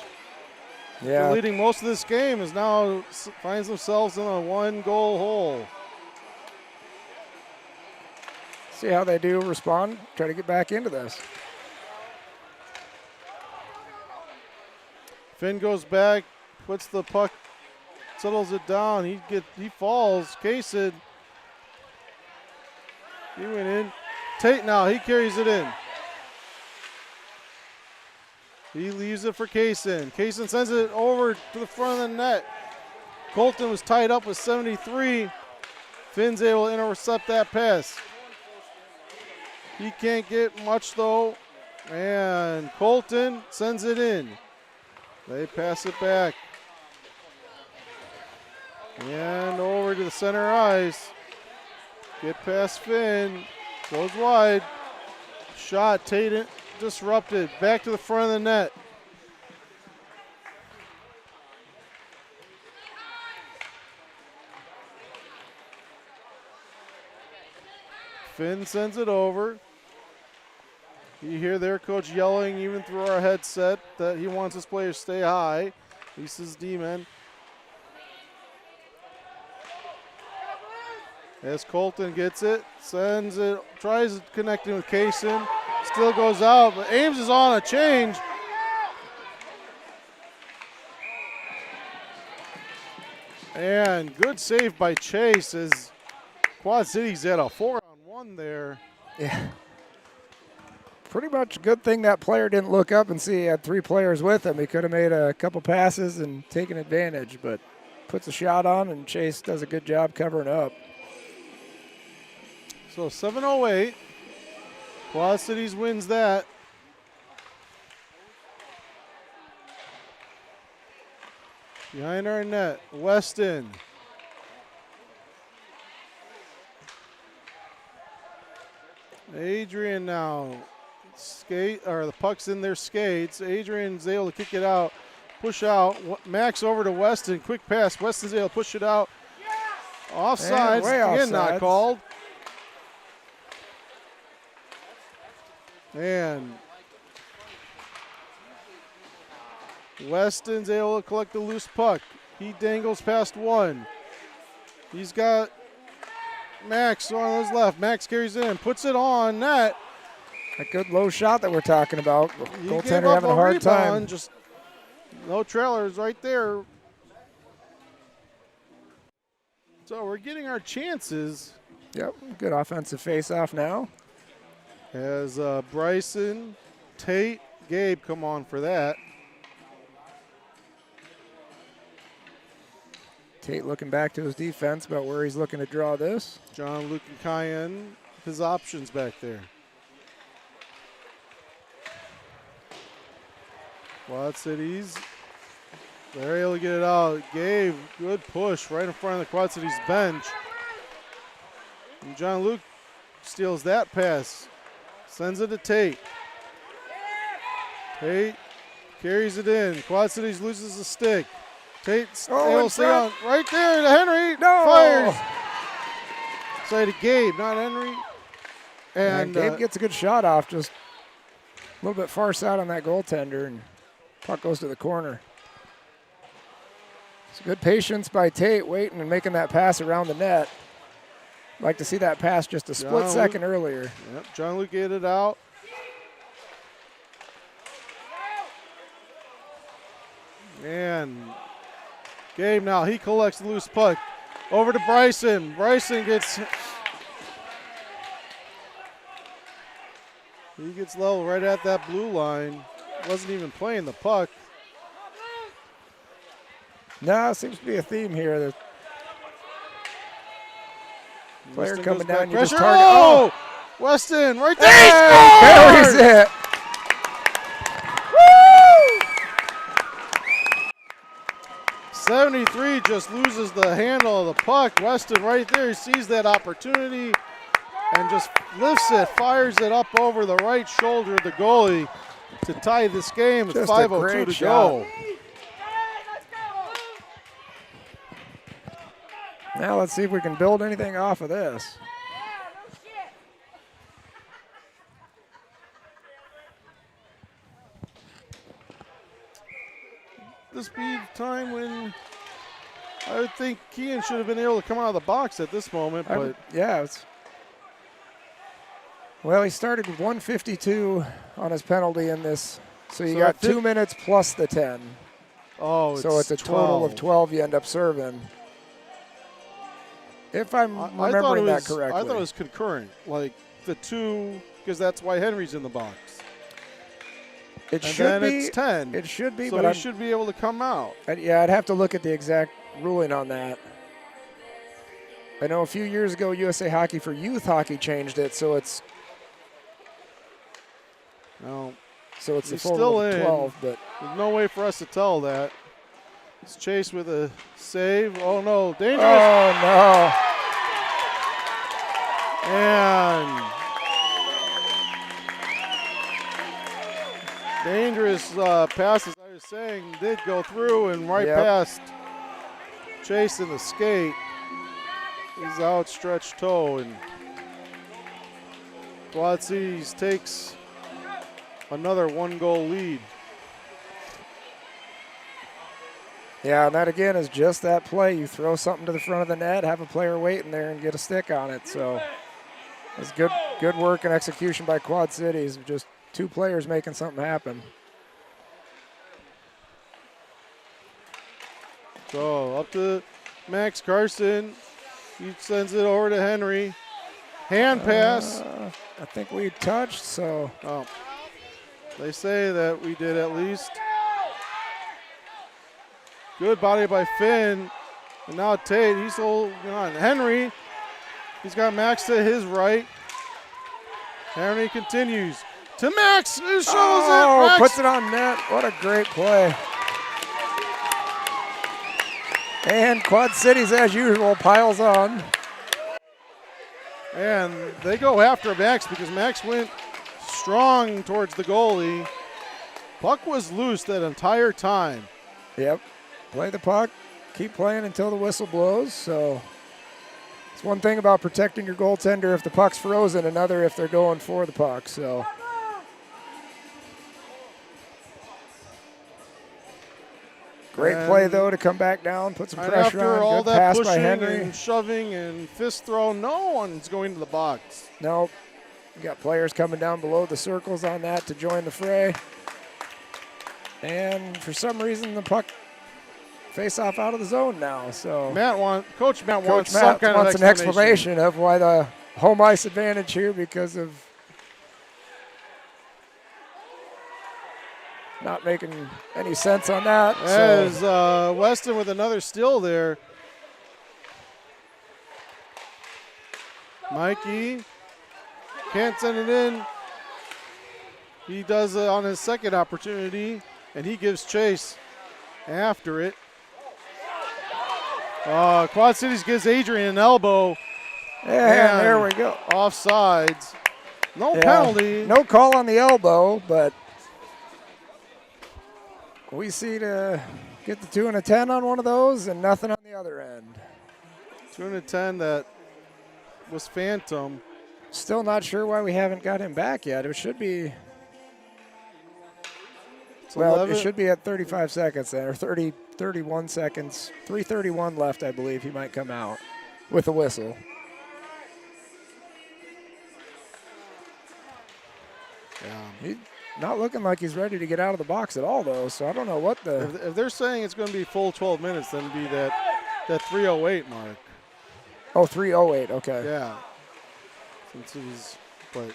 leading most of this game, is now finds themselves in a one-goal hole. See how they do respond, try to get back into this. Finn goes back, puts the puck, settles it down. He falls. Kaysen. He went in. Tate now, he carries it in. He leaves it for Kaysen. Kaysen sends it over to the front of the net. Colton was tied up with 73. Finn's able to intercept that pass. He can't get much though. And Colton sends it in. They pass it back. And over to the center ice. Get past Finn. Goes wide. Shot. Tate disrupted. Back to the front of the net. Finn sends it over. You hear their coach yelling even through our headset that he wants his players to stay high. At least his D-men. As Colton gets it, sends it, tries connecting with Kaysen. Still goes out, but Ames is on a change. And good save by Chase as Quad Cities had a 4-on-1 there. Yeah. Pretty much a good thing that player didn't look up and see he had 3 players with him. He could have made a couple passes and taken advantage, but puts a shot on, and Chase does a good job covering up. So 7:08. Quad Cities wins that. Behind our net, Weston. Adrian now. The puck's in their skates. Adrian's able to kick it out, push out. Max over to Weston. Quick pass. Weston's able to push it out. Offsides. Again, not called. And Weston's able to collect the loose puck. He dangles past one. He's got Max on his left. Max carries it in, puts it on net. A good low shot that we're talking about. Goaltender having a hard time. Just no trailers right there. So we're getting our chances. Yep, good offensive face-off now. As Bryson, Tate, Gabe come on for that. Tate looking back to his defense about where he's looking to draw this. John Luke and Cayenne, his options back there. Quad Cities, they're able to get it out. Gabe, good push right in front of the Quad Cities bench. And John Luke steals that pass. Sends it to Tate. Tate carries it in. Quad Cities loses the stick. Tate able to stay on right there to Henry. No! Fires. Sorry to Gabe, not Henry. And Gabe gets a good shot off, just a little bit far side on that goaltender, and puck goes to the corner. It's good patience by Tate, waiting and making that pass around the net. Like to see that pass just a split second earlier. Yep, John Luke get it out. And Gabe now, he collects the loose puck. Over to Bryson. Bryson gets He gets level right at that blue line. Wasn't even playing the puck. No, it seems to be a theme here. The player Weston coming goes back down, you just pressure. target. Oh! Weston right there. Hey, buries it. Woo! 73 just loses the handle of the puck. Weston right there, he sees that opportunity and just lifts it, fires it up over the right shoulder of the goalie to tie this game with Just a 5:02 great to shot. go. Now let's see if we can build anything off of this. This be the time when I would think Kean should have been able to come out of the box at this moment, but Yeah. Well, he started with 152 on his penalty in this. So you got 2 minutes plus the 10. oh, So it's a total of 12 you end up serving. If I'm remembering that correctly. I thought it was concurrent, like the two, because that's why Henry's in the box. It And should then be. it's 10. It should be, so but he I'm, should be able to come out. yeah, I'd have to look at the exact ruling on that. I know a few years ago USA Hockey for Youth Hockey changed it, so it's No, the he's full still of in. 12. But there's no way for us to tell that. It's Chase with a save. Oh no, dangerous. oh no! And dangerous pass, as I was saying, did go through and right Yep. past Chase in the skate. His outstretched toe, and Quad Cities takes another 1-goal lead. Yeah, and that again is just that play. You throw something to the front of the net, have a player waiting there, and get a stick on it. So it's good work and execution by Quad Cities. Just two players making something happen. So up to Max Carson. He sends it over to Henry. Hand pass. I think we touched, so. Oh, they say that we did at least. Good body by Finn. And now Tate, he's holding on. Henry, he's got Max to his right. Henry continues to Max, who shows it. Max. Puts it on net. What a great play. And Quad Cities, as usual, piles on. And they go after Max because Max went strong towards the goalie. Puck was loose that entire time. Yep. Play the puck. Keep playing until the whistle blows. So it's one thing about protecting your goaltender if the puck's frozen, another if they're going for the puck. So great play though to come back down, put some pressure on. After all Good that pass by pushing Henry. and shoving and fist throw, no one's going to the box. Nope. You got players coming down below the circles on that to join the fray. And for some reason, the puck face off out of the zone now. So Coach Matt wants an explanation of why the home ice advantage here because of not making any sense on that. As Weston with another steal there. Mikey can't send it in. He does it on his second opportunity, and he gives chase after it. Quad Cities gives Adrian an elbow. Yeah, there we go. Offsides. No penalty. No call on the elbow, but we see to get the 2 and a 10 on one of those and nothing on the other end. 2 and a 10 that was phantom. Still not sure why we haven't got him back yet. It should be, it should be at 35 seconds then, or 31 seconds. 3:31 left, I believe. He might come out with a whistle. Yeah. He's not looking like he's ready to get out of the box at all, though, so I don't know what the... If they're saying it's going to be full 12 minutes, then it'd be that 3:08 mark. Oh, 3:08, okay. Yeah. Since it was, but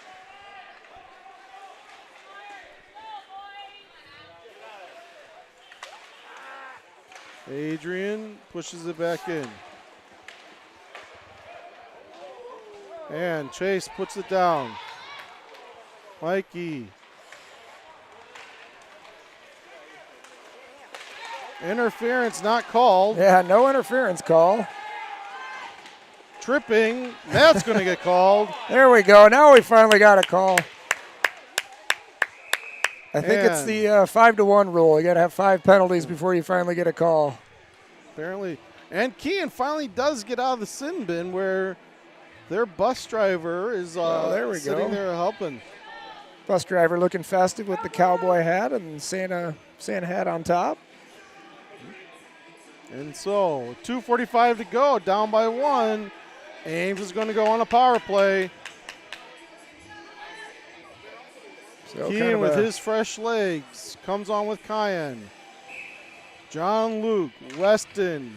Adrian pushes it back in. And Chase puts it down. Mikey. Interference not called. Yeah, no interference call. Tripping. That's going to get called. There we go. Now we finally got a call. I think it's the 5-to-1 rule. You got to have 5 penalties before you finally get a call. Apparently. And Kean finally does get out of the sin bin where their bus driver is sitting there helping. Bus driver looking festive with the cowboy hat and Santa hat on top. And so 2:45 to go, down by 1. Ames is going to go on a power play. So Kean with his fresh legs comes on with Cayenne. John Luke, Weston,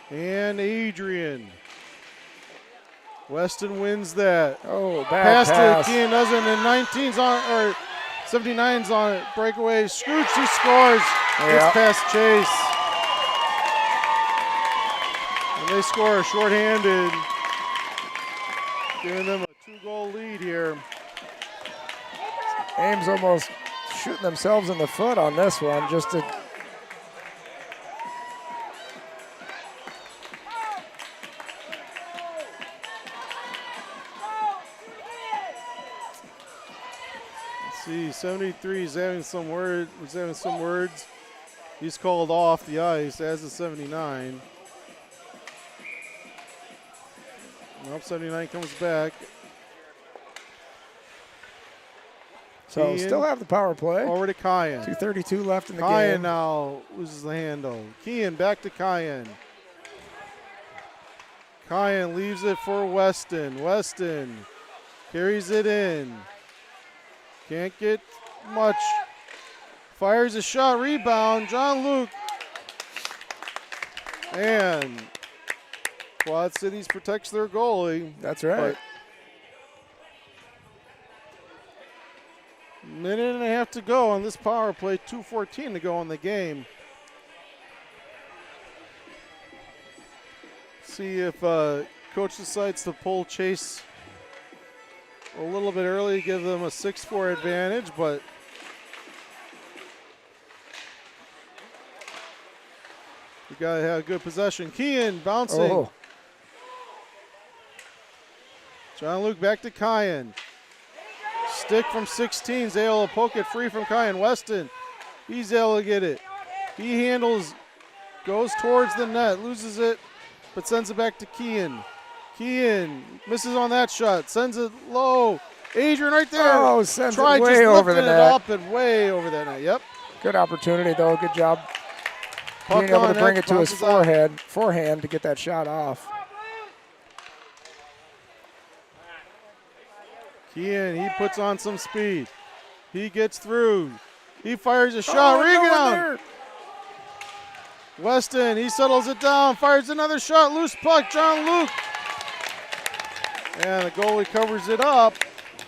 and Adrian. Weston wins that. Oh, bad pass. To Kean doesn't, and 19's on, or 79's on it. Breakaway. Scrooge, he scores. Gets past Chase. And they score shorthanded, giving them a 2-goal lead here. Ames almost shooting themselves in the foot on this one just to. Let's see, 73 is having some words. He's called off the ice, as is 79. Nope, 79 comes back. So Kean, still have the power play. Over to Cayenne. 2:32 left in the game. Cayenne now loses the handle. Kean back to Cayenne. Cayenne leaves it for Weston. Weston carries it in. Can't get much. Fires a shot, rebound. John Luke. And Quad Cities protects their goalie. That's right. Minute and a half to go on this power play. 2:14 to go in the game. See if coach decides to pull Chase a little bit early, give them a 6-4 advantage, but you gotta have good possession. Kean bouncing. Oh. John Luke back to Cayenne. Stick from 16 is able to poke it free from Cayenne. Weston, he's able to get it. He handles, goes towards the net, loses it, but sends it back to Kean. Kean misses on that shot, sends it low. Adrian right there. Oh, sends Tried it way just over the lifting it net. up and way over that net. Yep. Good opportunity though. Good job Puck being able on to bring net, it to his bounces out. forehand to get that shot off. Kean, he puts on some speed. He gets through. He fires a shot. Rebound. Weston, he settles it down. Fires another shot. Loose puck. John Luke. And the goalie covers it up.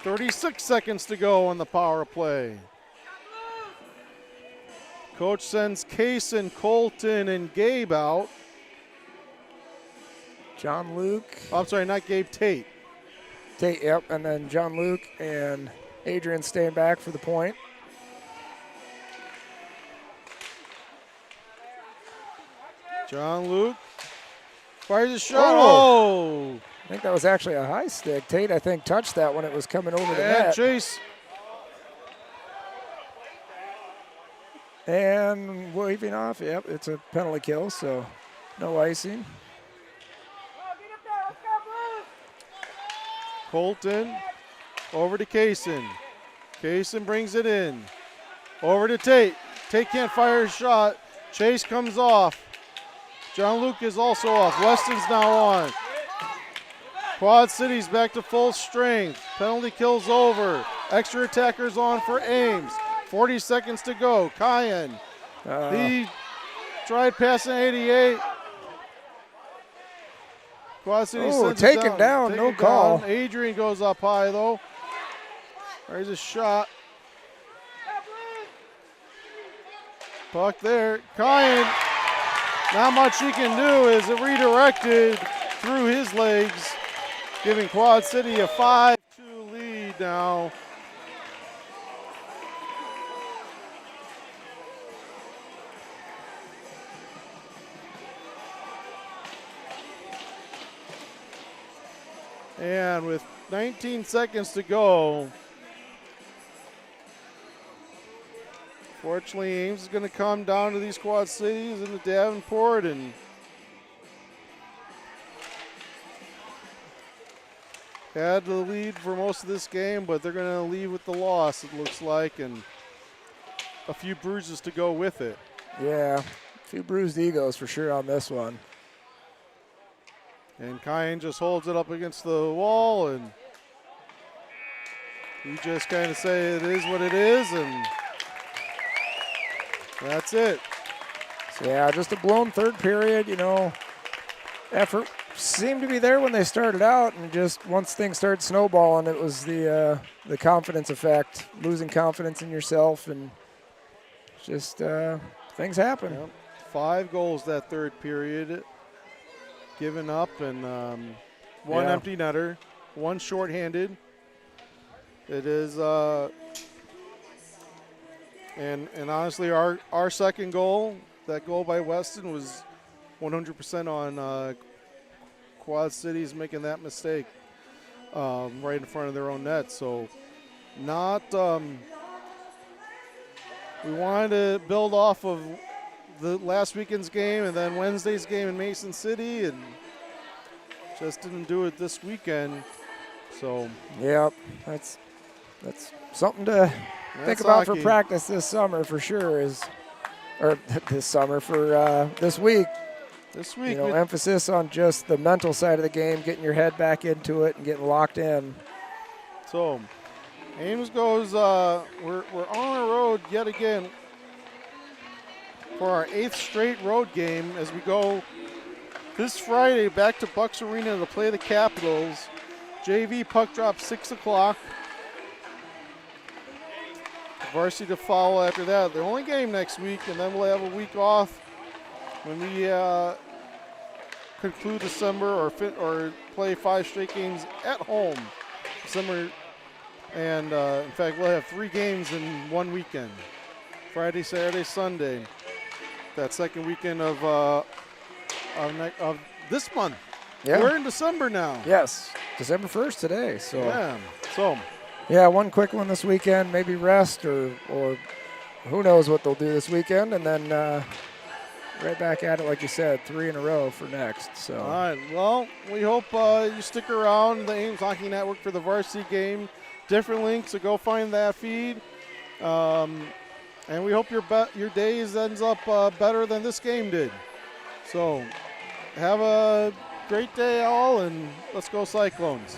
36 seconds to go on the power play. Coach sends Kaysen, Colton, and Gabe out. John Luke. Oh, I'm sorry, not Gabe, Tate. Tate, yep, and then John Luke and Adrian staying back for the point. John Luke fires a shot. Oh! I think that was actually a high stick. Tate, I think, touched that when it was coming over the And net. Chase. And waving off. Yep, it's a penalty kill, so no icing. Colton over to Kaysen. Kaysen brings it in. Over to Tate. Tate can't fire a shot. Chase comes off. John Luke is also off. Weston's now on. Quad City's back to full strength. Penalty kill's over. Extra attackers on for Ames. 40 seconds to go. Cayenne. He tried passing 88. Quad City sends it taken down, no call. Adrian goes up high though. There's a shot. Puck there. Cayenne Not much he can do as it redirected through his legs, giving Quad City a 5-2 lead now. And with 19 seconds to go, fortunately, Ames is going to come down to these Quad Cities in the Davenport and had the lead for most of this game, but they're going to leave with the loss, it looks like, and a few bruises to go with it. Yeah, a few bruised egos for sure on this one. And Kyan just holds it up against the wall, and we just kind of say it is what it is, and that's it. So yeah, just a blown third period, you know. Effort seemed to be there when they started out, and just once things started snowballing, it was the confidence effect, losing confidence in yourself, and just things happen. Yep. 5 goals that third period, given up, and one empty netter, one shorthanded. It is, and honestly, our second goal, that goal by Weston, was 100% on Quad Cities making that mistake right in front of their own net. So not, we wanted to build off of the last weekend's game and then Wednesday's game in Mason City, and just didn't do it this weekend. So yep, that's something to think about for practice this summer for sure. Or this summer for this week. This week, you know, emphasis on just the mental side of the game, getting your head back into it and getting locked in. So Ames goes, we're on a road yet again for our 8th straight road game as we go this Friday back to Bucks Arena to play the Capitals. JV puck drop 6 o'clock. Varsity to follow after that. The only game next week, and then we'll have a week off when we conclude December or play 5 straight games at home. December, and in fact, we'll have 3 games in one weekend: Friday, Saturday, Sunday. That second weekend of this month. Yeah. We're in December now. Yes, December 1st today. So yeah, so. Yeah, one quick one this weekend, maybe rest or who knows what they'll do this weekend, and then right back at it, like you said, 3 in a row for next. So. All right, well, we hope you stick around the Ames Hockey Network for the varsity game. Different links, so go find that feed. And we hope your days ends up better than this game did. So have a great day all, and let's go Cyclones.